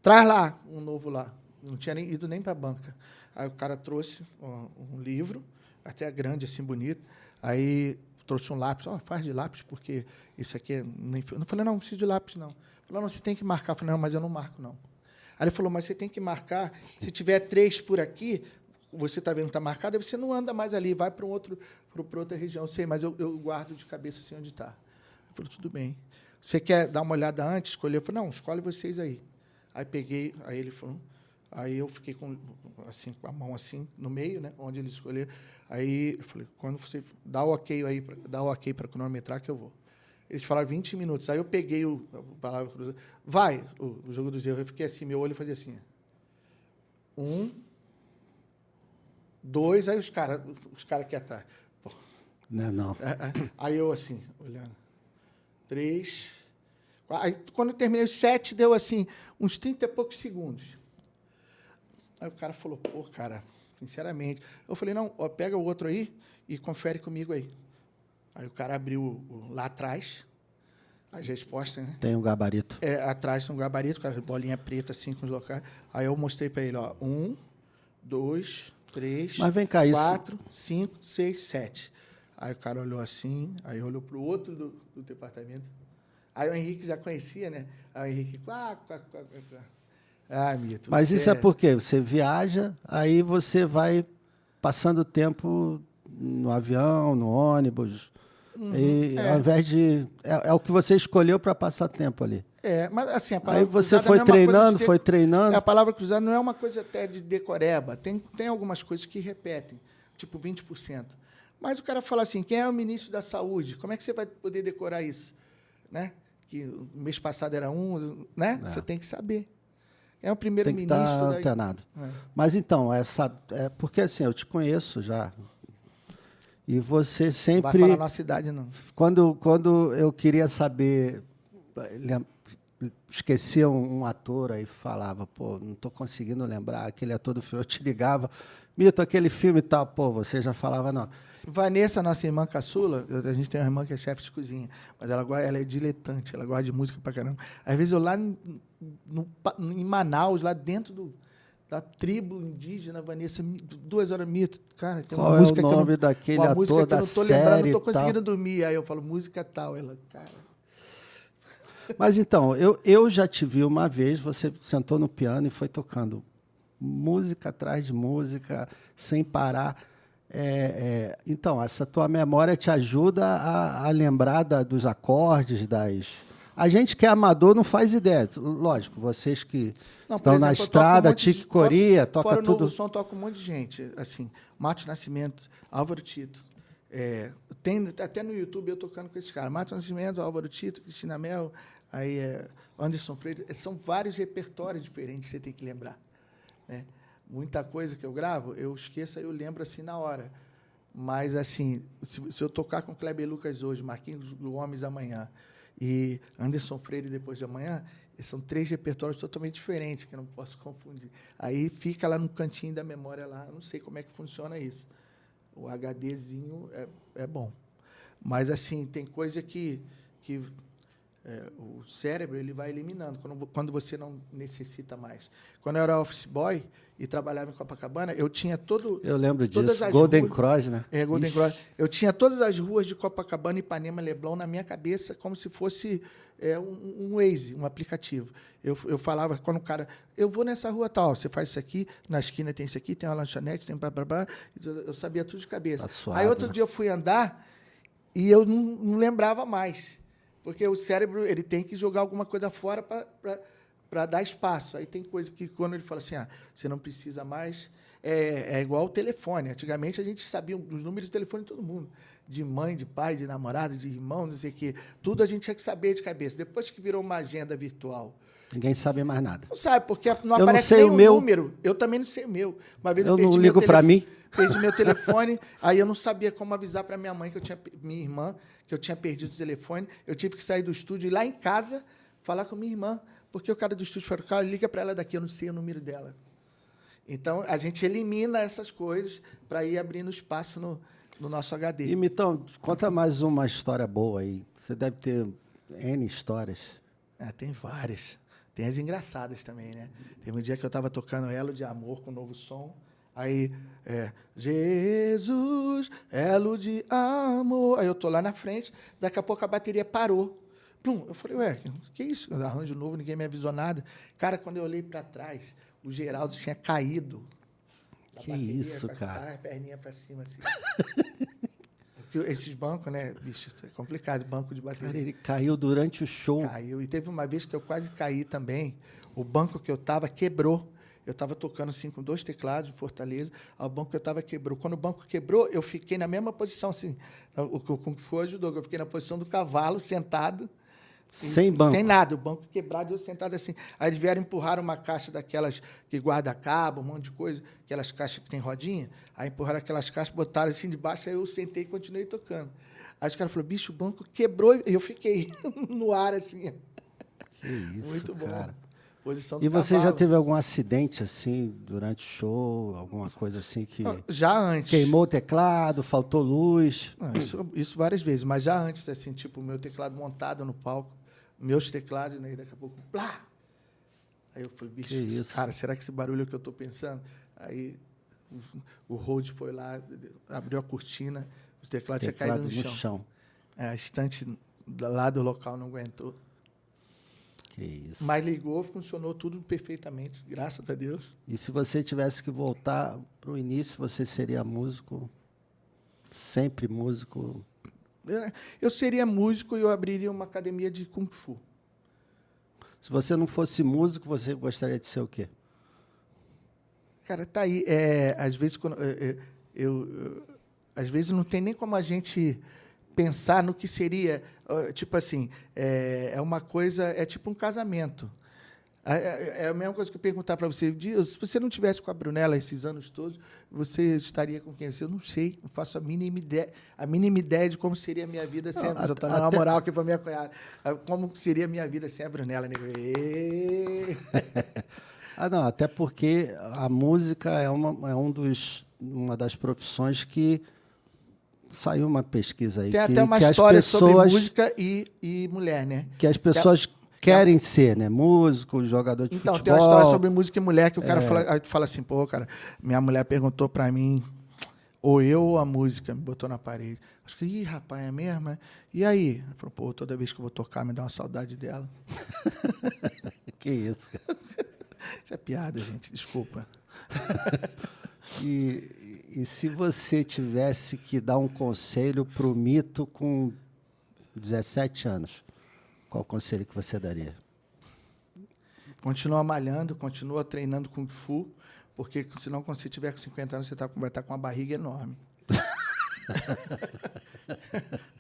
traz lá um novo lá. Não tinha nem ido nem para a banca. Aí o cara trouxe um livro, até grande, assim, bonito. Aí trouxe um lápis. Faz de lápis, porque isso aqui é... Eu não falei, não preciso de lápis, não. Ele falou, não, você tem que marcar. Eu falei, não, mas eu não marco, não. Aí ele falou, mas você tem que marcar. Se tiver 3 por aqui, você está vendo que está marcado, aí você não anda mais ali, vai para outra região. Eu sei, mas eu guardo de cabeça assim onde está. Eu falei, tudo bem. Você quer dar uma olhada antes, escolher? Eu falei, não, escolhe vocês aí. Aí peguei, aí ele falou... Aí eu fiquei com a mão assim, no meio, né, onde ele escolher. Aí eu falei, quando você dá o ok para cronometrar que eu vou. Eles falaram 20 minutos. Aí eu peguei a palavra cruzada. Vai, o jogo dos erros. Eu fiquei assim, meu olho fazia assim. 1, 2, aí os caras aqui atrás. Pô. Não. Aí eu assim, olhando. 3. Aí quando eu terminei os 7, deu assim, uns 30 e poucos segundos. Aí o cara falou, pô, cara, sinceramente. Eu falei, não, pega o outro aí e confere comigo aí. Aí o cara abriu lá atrás, as respostas, né? Tem um gabarito. Atrás tem um gabarito, com a bolinha preta, assim, com os locais. Aí eu mostrei para ele, 1, 2, 3, Mas vem cá, 4, 5, 6, 7. Aí o cara olhou assim, aí olhou para o outro do departamento. Aí o Henrique já conhecia, né? Aí o Henrique, Mito. Mas isso é porque você viaja, aí você vai passando tempo no avião, no ônibus. E ao invés de... É o que você escolheu para passar tempo ali. Mas assim, a palavra aí você foi treinando. A palavra cruzada não é uma coisa até de decoreba. Tem algumas coisas que repetem, tipo 20%. Mas o cara fala assim, quem é o ministro da Saúde? Como é que você vai poder decorar isso? Né? Que o mês passado era né? Você tem que saber. É o primeiro-ministro. Tem que estar antenado. Mas então, porque assim, eu te conheço já. E você sempre... Não vai falar nossa idade, não. Quando eu queria saber... Esquecia um ator aí, falava, pô, não estou conseguindo lembrar, aquele ator do filme, eu te ligava, Mito, aquele filme e tal, pô, você já falava, não. Vanessa, nossa irmã caçula, a gente tem uma irmã que é chefe de cozinha, mas ela é diletante, ela gosta de música pra caramba. Às vezes eu lá em Manaus, lá dentro da tribo indígena, Vanessa, 2 horas, Mito, cara, tem uma música que eu não... Qual é o nome daquele ator da série? Eu não tô lembrando, não tô conseguindo dormir. Aí eu falo, música tal, ela, cara... Mas então, eu já te vi uma vez, você sentou no piano e foi tocando música atrás de música, sem parar. Então, essa tua memória te ajuda a lembrar dos acordes, A gente que é amador não faz ideia. Lógico, vocês que estão na estrada, Tique Coria, toca tudo... Fora o Novo Som, toca um monte de gente. Assim, Matos Nascimento, Álvaro Tito. Tem até no YouTube eu tocando com esses caras. Matos Nascimento, Álvaro Tito, Cristina Mel, aí Anderson Freire. São vários repertórios diferentes que você tem que lembrar. Né? Muita coisa que eu gravo, eu esqueço, aí eu lembro assim na hora. Mas, assim, se eu tocar com Kleber Lucas hoje, Marquinhos Gomes amanhã e Anderson Freire depois de amanhã, são 3 repertórios totalmente diferentes, que eu não posso confundir. Aí fica lá no cantinho da memória, lá, eu não sei como é que funciona isso. O HDzinho é bom. Mas, assim, tem coisa que o cérebro ele vai eliminando quando você não necessita mais. Quando eu era office boy e trabalhava em Copacabana, eu tinha Eu lembro disso, Golden Cross, né? Golden Cross. Eu tinha todas as ruas de Copacabana, Ipanema, Leblon na minha cabeça, como se fosse um Waze, um aplicativo. Eu falava, quando o cara... Eu vou nessa rua tal, você faz isso aqui, na esquina tem isso aqui, tem uma lanchonete, tem blá. Eu sabia tudo de cabeça. Tá suado, aí outro dia eu fui andar e eu não lembrava mais. Porque o cérebro ele tem que jogar alguma coisa fora para dar espaço. Aí tem coisa que, quando ele fala assim, você não precisa mais, é igual o telefone. Antigamente, a gente sabia os números de telefone de todo mundo. De mãe, de pai, de namorado, de irmão, não sei o quê. Tudo a gente tinha que saber de cabeça. Depois que virou uma agenda virtual. Ninguém sabe mais nada. Não sabe, porque não aparece nem o número. Eu também não sei o meu. Uma vez eu não ligo para mim. Perdi meu telefone, aí eu não sabia como avisar para minha mãe, minha irmã, que eu tinha perdido o telefone. Eu tive que sair do estúdio e ir lá em casa falar com minha irmã, porque o cara do estúdio falou, cara, liga para ela daqui, eu não sei o número dela. Então, a gente elimina essas coisas para ir abrindo espaço no nosso HD. E, Mitão, conta mais uma história boa aí. Você deve ter N histórias. Tem várias. Tem as engraçadas também, né? Teve um dia que eu estava tocando Elo de Amor com um novo som. Aí, Jesus, elo de amor. Aí eu tô lá na frente, daqui a pouco a bateria parou. Plum, eu falei, ué, que isso? Arranjo novo, ninguém me avisou nada. Cara, quando eu olhei para trás, o Geraldo tinha caído. Que isso, cara? A perninha para cima, assim. Esses bancos, né, bicho, é complicado, banco de bateria. Cara, ele caiu durante o show. Caiu. E teve uma vez que eu quase caí também. O banco que eu estava quebrou. Eu estava tocando assim com 2 teclados em Fortaleza. O banco que eu estava quebrou. Quando o banco quebrou, eu fiquei na mesma posição, assim. O Kung Fu ajudou. Eu fiquei na posição do cavalo, sentado. Sem banco. Sem nada. O banco quebrado e eu sentado assim. Aí eles vieram empurrar uma caixa daquelas que guarda cabo, um monte de coisa. Aquelas caixas que tem rodinha. Aí empurraram aquelas caixas, botaram assim debaixo. Aí eu sentei e continuei tocando. Aí os caras falaram, bicho, o banco quebrou. E eu fiquei no ar, assim. Que isso, muito bom. cara. Posição do E você cavalo. já teve algum acidente, assim, durante o show? Alguma coisa assim que... Já antes. Queimou o teclado, faltou luz? Não, isso várias vezes, mas já antes, assim, tipo, o meu teclado montado no palco, meus teclados, né, e daqui a pouco, plá! Aí eu falei, bicho, cara, será que esse barulho é o que eu estou pensando? Aí o Rhodes foi lá, abriu a cortina, o teclado tinha caído no chão. A estante lá do local não aguentou. Que isso. Mas ligou, funcionou tudo perfeitamente, graças a Deus. E se você tivesse que voltar para o início, você seria músico? Sempre músico? Eu seria músico e eu abriria uma academia de Kung Fu. Se você não fosse músico, você gostaria de ser o quê? Cara, tá aí. Às vezes, quando às vezes não tem nem como a gente pensar no que seria. Tipo assim, é uma coisa, é tipo um casamento. É a mesma coisa que eu perguntar para você. Se você não tivesse com a Brunella esses anos todos, você estaria com quem? Eu não sei, não faço a mínima ideia de como seria a minha vida sem a Brunella. Eu estou dando uma moral aqui para minha cunhada. Como seria a minha vida sem a Brunella, nego? Não, até porque a música é uma das profissões que saiu uma pesquisa aí. Tem até uma história sobre música e mulher, né? Que as pessoas querem ser, né? Músico, jogador de futebol. Então, tem uma história sobre música e mulher que o cara fala assim, pô, cara, minha mulher perguntou pra mim, ou eu ou a música, me botou na parede. Acho que, rapaz, é mesmo? E aí? Ele falou, pô, toda vez que eu vou tocar, me dá uma saudade dela. Que isso, cara. Isso é piada, gente, desculpa. E se você tivesse que dar um conselho para o Mito com 17 anos, qual conselho que você daria? Continua malhando, continua treinando Kung Fu, porque senão quando você tiver com 50 anos, você vai estar com uma barriga enorme.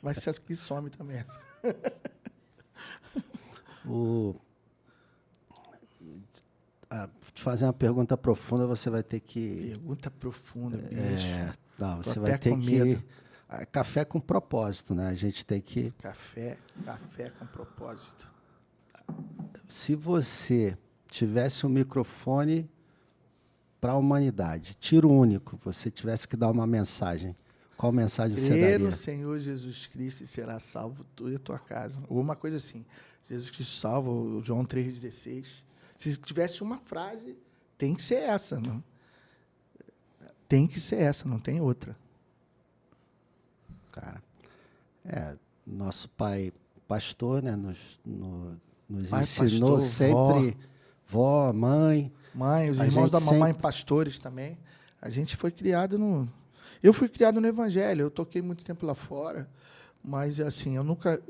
Mas você que some também. Te fazer uma pergunta profunda, você vai ter que... Pergunta profunda, bicho. Não, você vai ter que... Café com propósito, né? A gente tem que... Café com propósito. Se você tivesse um microfone para a humanidade, tiro único, você tivesse que dar uma mensagem, qual mensagem você daria? Crê no Senhor Jesus Cristo e será salvo tu e a tua casa. Ou uma coisa assim. Jesus Cristo salva, o João 3,16. Se tivesse uma frase, tem que ser essa. Não? Tem que ser essa, não tem outra. Cara, nosso pai pastor, né, nos pai, ensinou pastor, sempre, vó, mãe. Mãe, os irmãos da mamãe pastores também. A gente foi criado no... Eu fui criado no Evangelho, eu toquei muito tempo lá fora, mas assim, eu nunca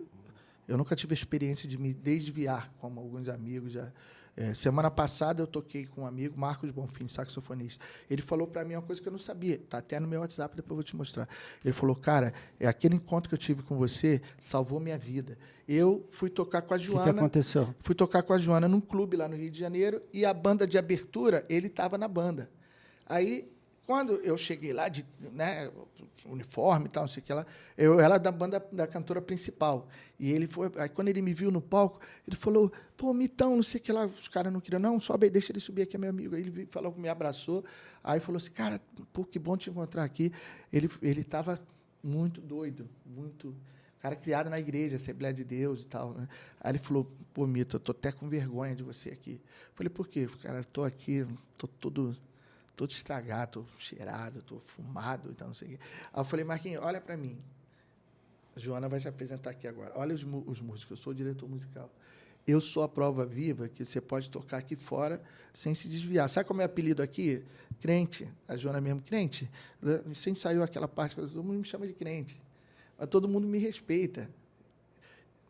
tive a experiência de me desviar, como alguns amigos já... semana passada eu toquei com um amigo, Marcos Bonfim, saxofonista. Ele falou para mim uma coisa que eu não sabia, está até no meu WhatsApp, depois eu vou te mostrar. Ele falou, cara, aquele encontro que eu tive com você salvou minha vida. Eu fui tocar com a Joana. O que aconteceu? Fui tocar com a Joana num clube lá no Rio de Janeiro e a banda de abertura, ele estava na banda. Aí, quando eu cheguei lá, né, uniforme e tal, não sei o que lá, eu era da banda da cantora principal. E ele foi, aí quando ele me viu no palco, ele falou, pô, Mitão, não sei o que lá, os caras não queriam, não, sobe aí, deixa ele subir aqui, é meu amigo. Aí ele falou, me abraçou, aí falou assim, cara, pô, que bom te encontrar aqui. Ele estava muito doido, muito... cara criado na igreja, Assembleia de Deus e tal, né? Aí ele falou, pô, Mito, eu tô até com vergonha de você aqui. Eu falei, por quê? Cara, eu tô aqui, tô todo estragado, tô cheirado, tô fumado, então não sei o quê. Aí eu falei, Marquinhos, olha para mim. A Joana vai se apresentar aqui agora. Olha os músicos, eu sou o diretor musical. Eu sou a prova viva que você pode tocar aqui fora sem se desviar. Sabe como é o apelido aqui? Crente. A Joana mesmo, crente. Você ensaiou aquela parte, todo mundo me chama de crente. Mas todo mundo me respeita.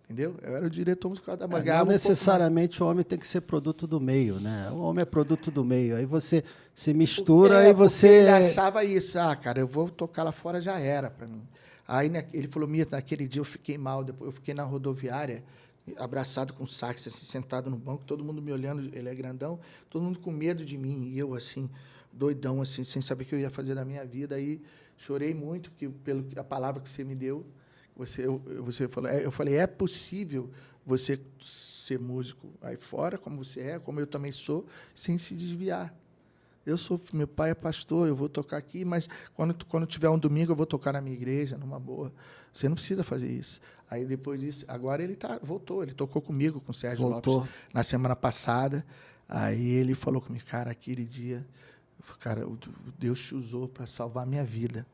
Entendeu? Eu era o diretor musical da banda. Não necessariamente o homem tem que ser produto do meio, né? O homem é produto do meio. Aí você se mistura e você... Ele achava isso. Ah, cara, eu vou tocar lá fora, já era para mim. Aí ele falou, Mito, naquele dia eu fiquei mal. Depois eu fiquei na rodoviária, abraçado com o sax, assim, sentado no banco, todo mundo me olhando, ele é grandão, todo mundo com medo de mim. E eu, assim, doidão, assim, sem saber o que eu ia fazer da minha vida. Aí chorei muito pela palavra que você me deu. Você falou, eu falei, é possível você ser músico aí fora, como você é, como eu também sou, sem se desviar. Meu pai é pastor, eu vou tocar aqui, mas quando tiver um domingo eu vou tocar na minha igreja, numa boa. Você não precisa fazer isso. Aí depois disso, agora ele voltou, ele tocou comigo, com o Sérgio Lopes, na semana passada. Aí ele falou comigo, cara, aquele dia, cara, Deus te usou para salvar a minha vida.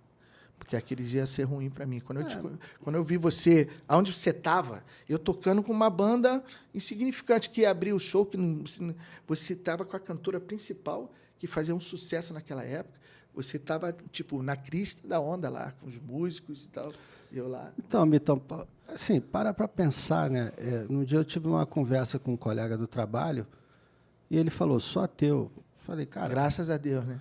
Porque aquele dia ia ser ruim para mim. Quando eu vi você, aonde você estava, eu tocando com uma banda insignificante que ia abrir o show, que você estava com a cantora principal, que fazia um sucesso naquela época. Você estava, tipo, na crista da onda lá, com os músicos e tal. E eu lá. Então, Mitão, assim, para pensar, né? Num dia eu tive uma conversa com um colega do trabalho e ele falou, sou ateu. Falei, cara... Graças a Deus, né?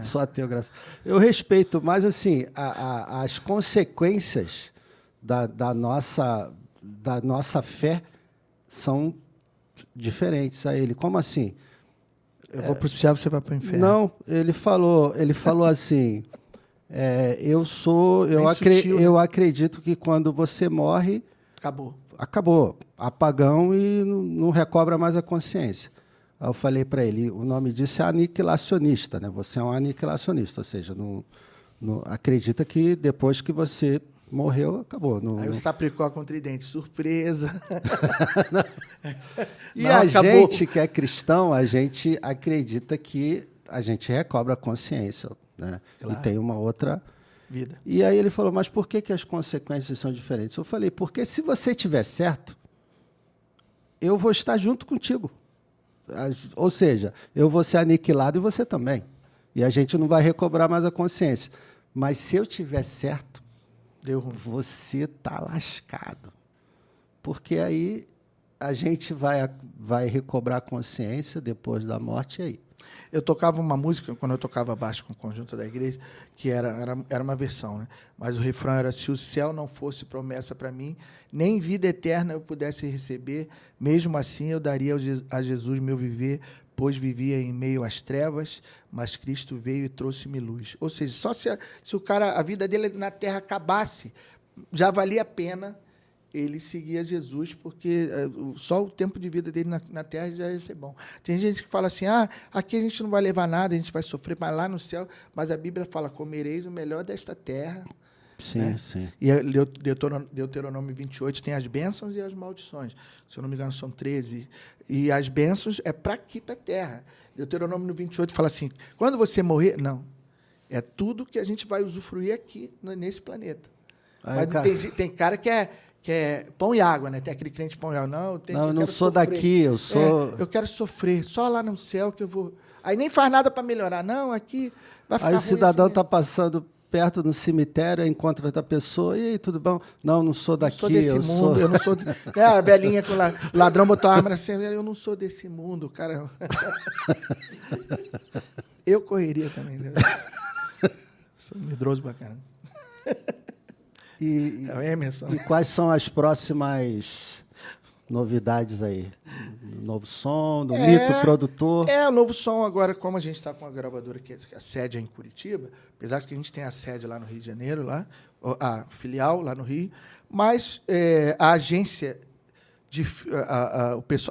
Só ateu, graças. Eu respeito, mas assim, as consequências da nossa fé são diferentes a ele. Como assim? Eu vou para o céu, você vai para o inferno. Não, ele falou assim, eu acredito que quando você morre... Acabou. Apagão e não recobra mais a consciência. Aí eu falei para ele, o nome disso é aniquilacionista, né? Você é um aniquilacionista, ou seja, não acredita que depois que você morreu, acabou. Aí o Sapricó com o tridente, surpresa. Gente que é cristão, a gente acredita que a gente recobra a consciência, né? Claro. E tem uma outra vida. E aí ele falou, mas por que as consequências são diferentes? Eu falei, porque se você estiver certo, eu vou estar junto contigo. Ou seja, eu vou ser aniquilado e você também. E a gente não vai recobrar mais a consciência. Mas se eu tiver certo, você está lascado. Porque aí a gente vai recobrar a consciência depois da morte e aí. Eu tocava uma música, quando eu tocava baixo com o conjunto da igreja, que era uma versão, né? Mas o refrão era, se o céu não fosse promessa para mim, nem vida eterna eu pudesse receber, mesmo assim eu daria a Jesus meu viver, pois vivia em meio às trevas, mas Cristo veio e trouxe-me luz. Ou seja, só se o cara, a vida dele na terra acabasse, já valia a pena ele seguia Jesus, porque só o tempo de vida dele na terra já ia ser bom. Tem gente que fala assim, aqui a gente não vai levar nada, a gente vai sofrer, mas lá no céu... Mas a Bíblia fala, comereis o melhor desta terra. Sim, né? sim. E Deuteronômio 28 tem as bênçãos e as maldições. Se eu não me engano, são 13. E as bênçãos é para aqui, para a terra. Deuteronômio 28 fala assim, quando você morrer... Não, é tudo que a gente vai usufruir aqui, nesse planeta. Mas tem cara que é pão e água, né? Tem aquele crente pão e água. Não, eu não sou sofrer. Daqui, eu sou... eu quero sofrer, só lá no céu que eu vou... Aí nem faz nada para melhorar. Não, aqui vai ficar ruim. Aí o cidadão está passando perto do cemitério, encontra outra pessoa, e aí, tudo bom? Não sou daqui, eu sou desse mundo, eu não sou... a velhinha com o ladrão botou a arma assim, eu não sou desse mundo, cara. Eu correria também. Deus. Sou medroso bacana. E Emerson. E quais são as próximas novidades aí? Novo som, do Mito, produtor? O novo som agora, como a gente está com a gravadora que a sede é em Curitiba, apesar de que a gente tem a sede lá no Rio de Janeiro, a filial lá no Rio, mas a agência,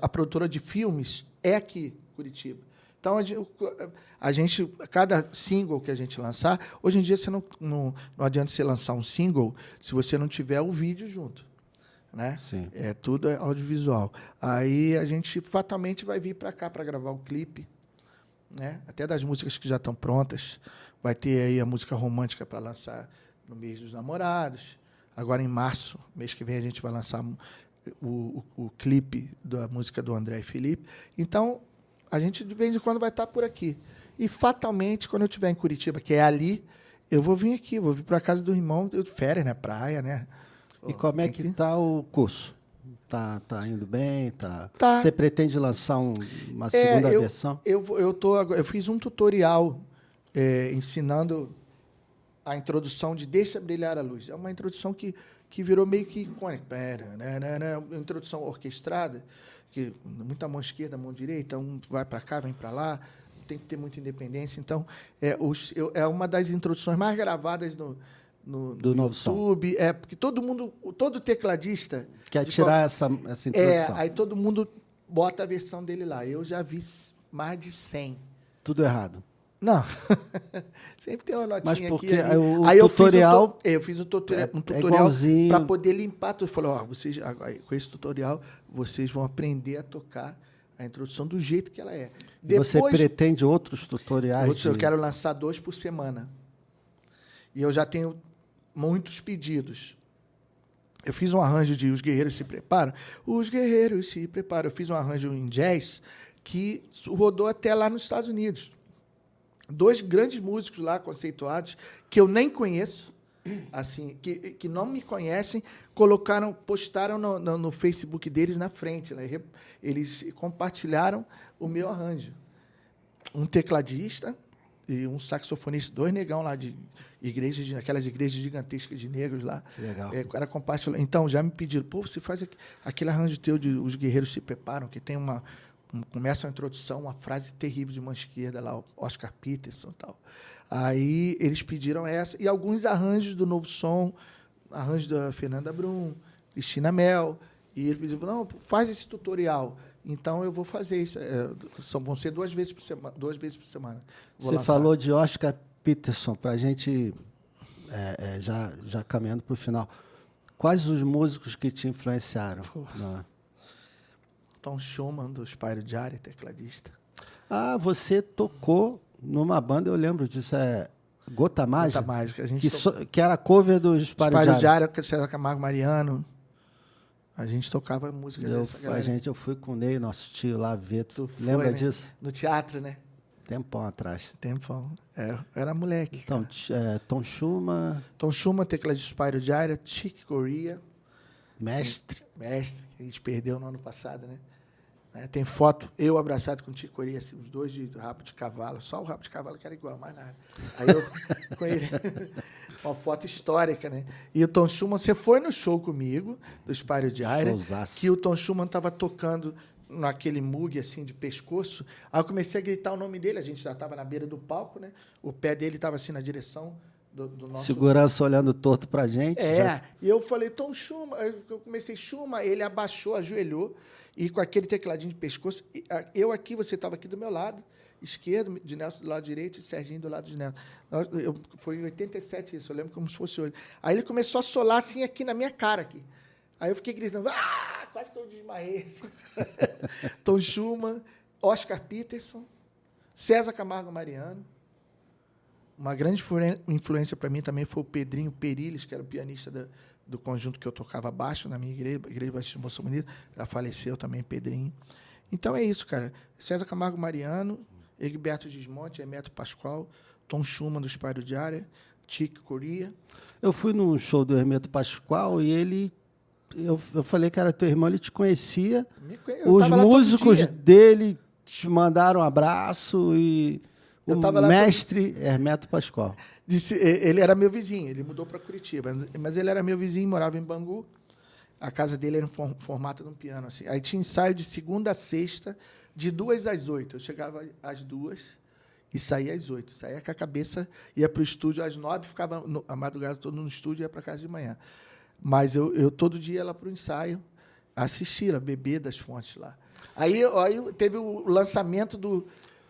a produtora de filmes é aqui, Curitiba. Então, cada single que a gente lançar, hoje em dia você não adianta você lançar um single se você não tiver o vídeo junto. Né? Sim. Tudo é audiovisual. Aí a gente fatalmente vai vir para cá para gravar o clipe, né? Até das músicas que já estão prontas. Vai ter aí a música romântica para lançar no mês dos namorados. Agora, em março, mês que vem, a gente vai lançar o clipe da música do André e Felipe. Então, a gente, de vez em quando, vai estar por aqui. E, fatalmente, quando eu estiver em Curitiba, que é ali, eu vou vir aqui, vou vir para a casa do irmão, férias, né? Praia, né? E como é que está o curso? Tá indo bem? Tá. Você pretende lançar uma segunda versão? Eu fiz um tutorial ensinando a introdução de Deixa Brilhar a Luz. É uma introdução que virou meio que icônica. Uma introdução orquestrada, que muita mão esquerda, mão direita, um vai para cá, vem para lá, tem que ter muita independência. Então, é uma das introduções mais gravadas do Novo YouTube. Som. Porque todo tecladista... Quer tirar essa introdução. Aí todo mundo bota a versão dele lá. Eu já vi mais de 100. Tudo errado. Não. Sempre tem uma notinha. Mas porque aqui. o tutorial... Eu fiz um tutorial para poder limpar tudo. Falou, vocês, com esse tutorial, vocês vão aprender a tocar a introdução do jeito que ela é. Depois, você pretende outros tutoriais? Eu quero lançar 2 por semana. E eu já tenho muitos pedidos. Eu fiz um arranjo de Os Guerreiros Se Preparam. Os Guerreiros Se Preparam. Eu fiz um arranjo em jazz que rodou até lá nos Estados Unidos. 2 grandes músicos lá, conceituados, que eu nem conheço, assim, que não me conhecem, postaram no Facebook deles na frente. Né? Eles compartilharam o meu arranjo. Um tecladista e um saxofonista, 2 negão lá de aquelas igrejas gigantescas de negros lá. Que legal. O cara compartilhou. Então, já me pediram, você faz aquele arranjo teu de Os Guerreiros Se Preparam, que tem começa a introdução, uma frase terrível de mão esquerda lá, o Oscar Peterson e tal. Aí eles pediram essa, e alguns arranjos do Novo Som, arranjos da Fernanda Brum, Cristina Mel, e ele pediu, não, faz esse tutorial. Então, eu vou fazer isso. Vão ser 2 vezes por semana. Você falou de Oscar Peterson, para a gente, já caminhando para o final. Quais os músicos que te influenciaram? Tom Schumann, do Spyro Gyra, tecladista. Ah, você tocou numa banda, eu lembro disso, Gota Mágica? Gota Mágica. Que era cover do Spyro Gyra. César Camargo Mariano. A gente tocava música dessa galera. Eu fui com o Ney, nosso tio lá, ver. Tu lembra disso? No teatro, né? Tempão atrás. Tempão. Eu era moleque. Então, Tom Schumann. Tom Schumann, tecladista de Spyro Gyra, Chick Corea. Mestre, que a gente perdeu no ano passado, né? Tem foto, eu abraçado com o Chick Corea, assim, os 2 de rabo de cavalo, só o rabo de cavalo que era igual, mais nada. Aí eu com ele, uma foto histórica, né? E o Tom Schumann, você foi no show comigo, do Spyro Gyra, que o Tom Schumann estava tocando naquele Moog, assim, de pescoço. Aí eu comecei a gritar o nome dele, a gente já estava na beira do palco, né? O pé dele estava assim na direção do nosso... Segurança olhando torto pra gente. E eu falei, Tom Schumann, eu comecei, Schumann, ele abaixou, ajoelhou, e com aquele tecladinho de pescoço, eu aqui, você estava aqui do meu lado, esquerdo, de Nelson do lado direito e Serginho do lado de Nelson. Foi em 87 isso, eu lembro como se fosse hoje. Aí ele começou a solar assim aqui na minha cara, aqui. Aí eu fiquei gritando, quase que eu desmaiei. Assim. Tom Schumann, Oscar Peterson, César Camargo Mariano. Uma grande influência para mim também foi o Pedrinho Perilles, que era o pianista do conjunto que eu tocava baixo na minha igreja Batista Moça Bonita. Já faleceu também, Pedrinho. Então é isso, cara. César Camargo Mariano, Egberto Gismonte, Hermeto Pascoal, Tom Schumann do Spyro Gyra, Chick Corea. Eu fui num show do Hermeto Pascoal e ele... Eu falei, cara, teu irmão, ele te conhecia. Os músicos dele te mandaram um abraço e... O mestre Hermeto Pascoal. Ele era meu vizinho, ele mudou para Curitiba, mas ele era meu vizinho, morava em Bangu. A casa dele era em formato de um piano. Assim. Aí tinha ensaio de segunda a sexta, de 2 às 8. Eu chegava às 2 e saía às 8. Saía com a cabeça, ia para o estúdio às 9, ficava a madrugada toda no estúdio e ia para casa de manhã. Mas eu todo dia ia lá para o ensaio, assistir, beber das fontes lá. Aí teve o lançamento do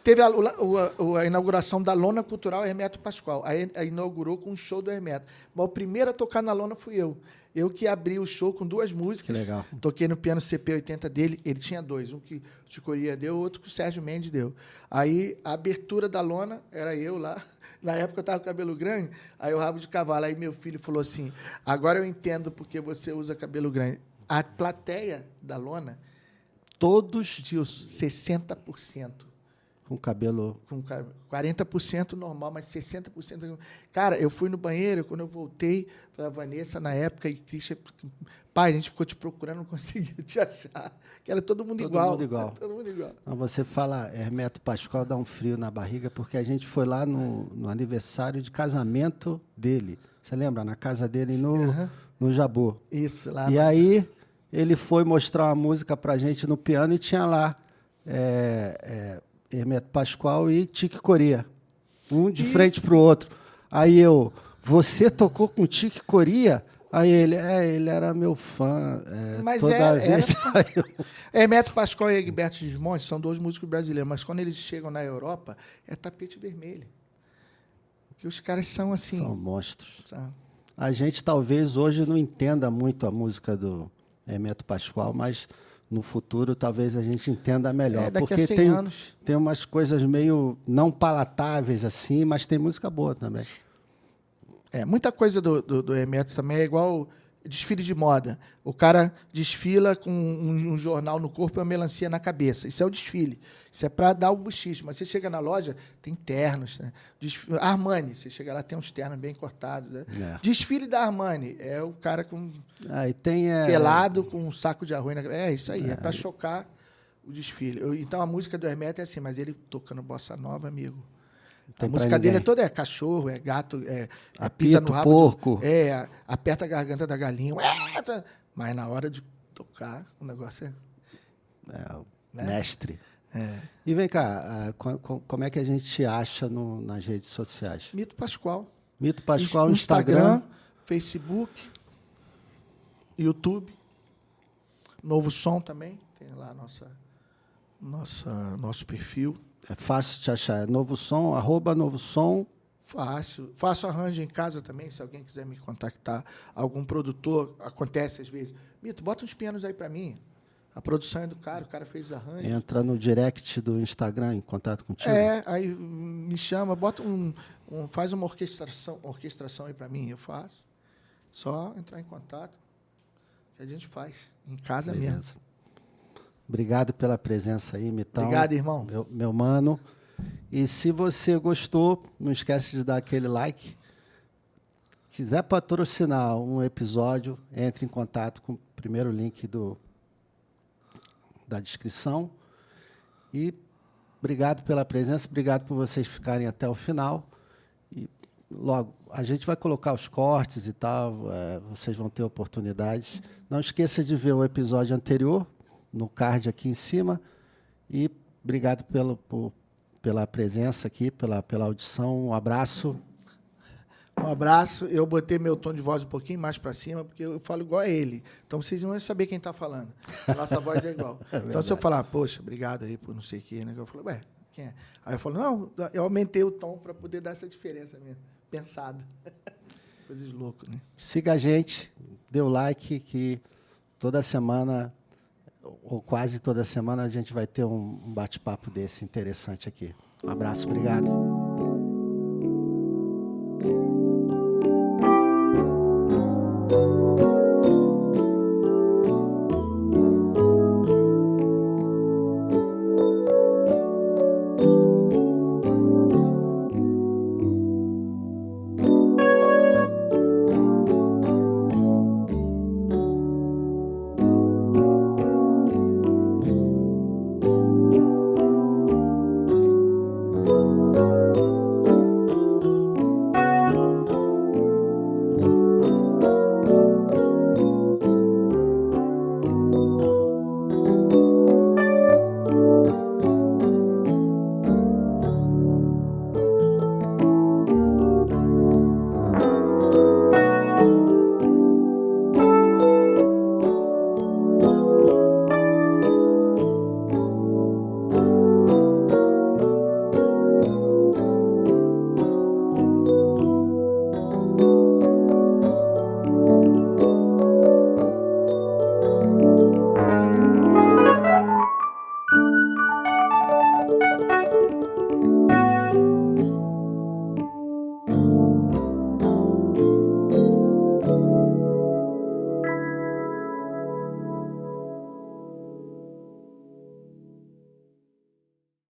Teve a inauguração da Lona Cultural Hermeto Pascoal. Aí inaugurou com um show do Hermeto. Mas o primeiro a tocar na lona fui eu. Eu que abri o show com 2 músicas. Que legal. Toquei no piano CP80 dele. Ele tinha 2. Um que o Ticoria deu, outro que o Sérgio Mendes deu. Aí a abertura da lona era eu lá. Na época eu estava com cabelo grande. Aí o rabo de cavalo. Aí meu filho falou assim, agora eu entendo porque você usa cabelo grande. A plateia da lona, todos de 60%. Com cabelo... Com 40% normal, mas 60%... Cara, eu fui no banheiro, quando eu voltei, a Vanessa, na época, e Christian... Pai, a gente ficou te procurando, não conseguiu te achar. Que era todo mundo igual. Todo mundo igual. Todo mundo igual. Então, você fala Hermeto Pascoal, dá um frio na barriga, porque a gente foi lá no aniversário de casamento dele. Você lembra? Na casa dele, no Jabu. Isso, lá. E aí, ele foi mostrar uma música pra gente no piano e tinha lá... Hermeto Pascoal e Tique Coria. Um de frente pro outro. Aí você tocou com Tique Coria? Aí ele era meu fã. Mas toda vez. Hermeto Pascoal e Egberto Gismonti são 2 músicos brasileiros, mas quando eles chegam na Europa, é tapete vermelho. Porque os caras são assim... São monstros. A gente talvez hoje não entenda muito a música do Hermeto Pascoal, mas... No futuro, talvez a gente entenda melhor. Daqui porque a 100 anos. Tem umas coisas meio não palatáveis, assim, mas tem música boa também. Muita coisa do Hermeto também é igual desfile de moda. O cara desfila com um jornal no corpo e uma melancia na cabeça. Isso é o desfile. Isso é para dar o buchicho. Mas você chega na loja, tem ternos. Né? Armani, você chega lá, tem uns ternos bem cortados. Né? Desfile da Armani. É o cara com pelado, com um saco de arroz. Isso aí. É para chocar o desfile. Então, a música do Hermeto é assim, mas ele tocando bossa nova, amigo. A música dele é toda cachorro, é gato, pisa no rabo, porco. Aperta a garganta da galinha. Mas na hora de tocar, o negócio mestre. E vem cá, como é que a gente te acha nas redes sociais? Mito Pascoal. Mito Pascoal, Instagram, Facebook, YouTube, Novo Som também, tem lá nosso perfil. É fácil te achar. Novo Som, @Novo Som. Fácil. Faço arranjo em casa também, se alguém quiser me contactar. Algum produtor, acontece às vezes. Mito, bota uns pianos aí para mim. A produção é do cara, o cara fez arranjo. Entra no direct do Instagram em contato contigo. Aí me chama, bota faz uma orquestração aí para mim, eu faço. Só entrar em contato, que a gente faz, em casa mesmo. Obrigado pela presença aí, Mitão. Obrigado, irmão. Meu mano. E se você gostou, não esquece de dar aquele like. Se quiser patrocinar um episódio, entre em contato com o primeiro link da descrição. E obrigado pela presença, obrigado por vocês ficarem até o final. E logo, a gente vai colocar os cortes e tal, vocês vão ter oportunidades. Não esqueça de ver o episódio anterior, no card aqui em cima. E obrigado pela presença aqui, pela audição. Um abraço. Um abraço. Eu botei meu tom de voz um pouquinho mais para cima, porque eu falo igual a ele. Então, vocês vão saber quem está falando. A nossa voz é igual. Então, se eu falar, poxa, obrigado aí por não sei o quê, né? Eu falo, quem é? Aí eu falo, não, eu aumentei o tom para poder dar essa diferença mesmo. Pensado. Coisas loucas, né? Siga a gente, dê o like, que toda semana... ou quase toda semana a gente vai ter um bate-papo desse interessante aqui. Um abraço, obrigado.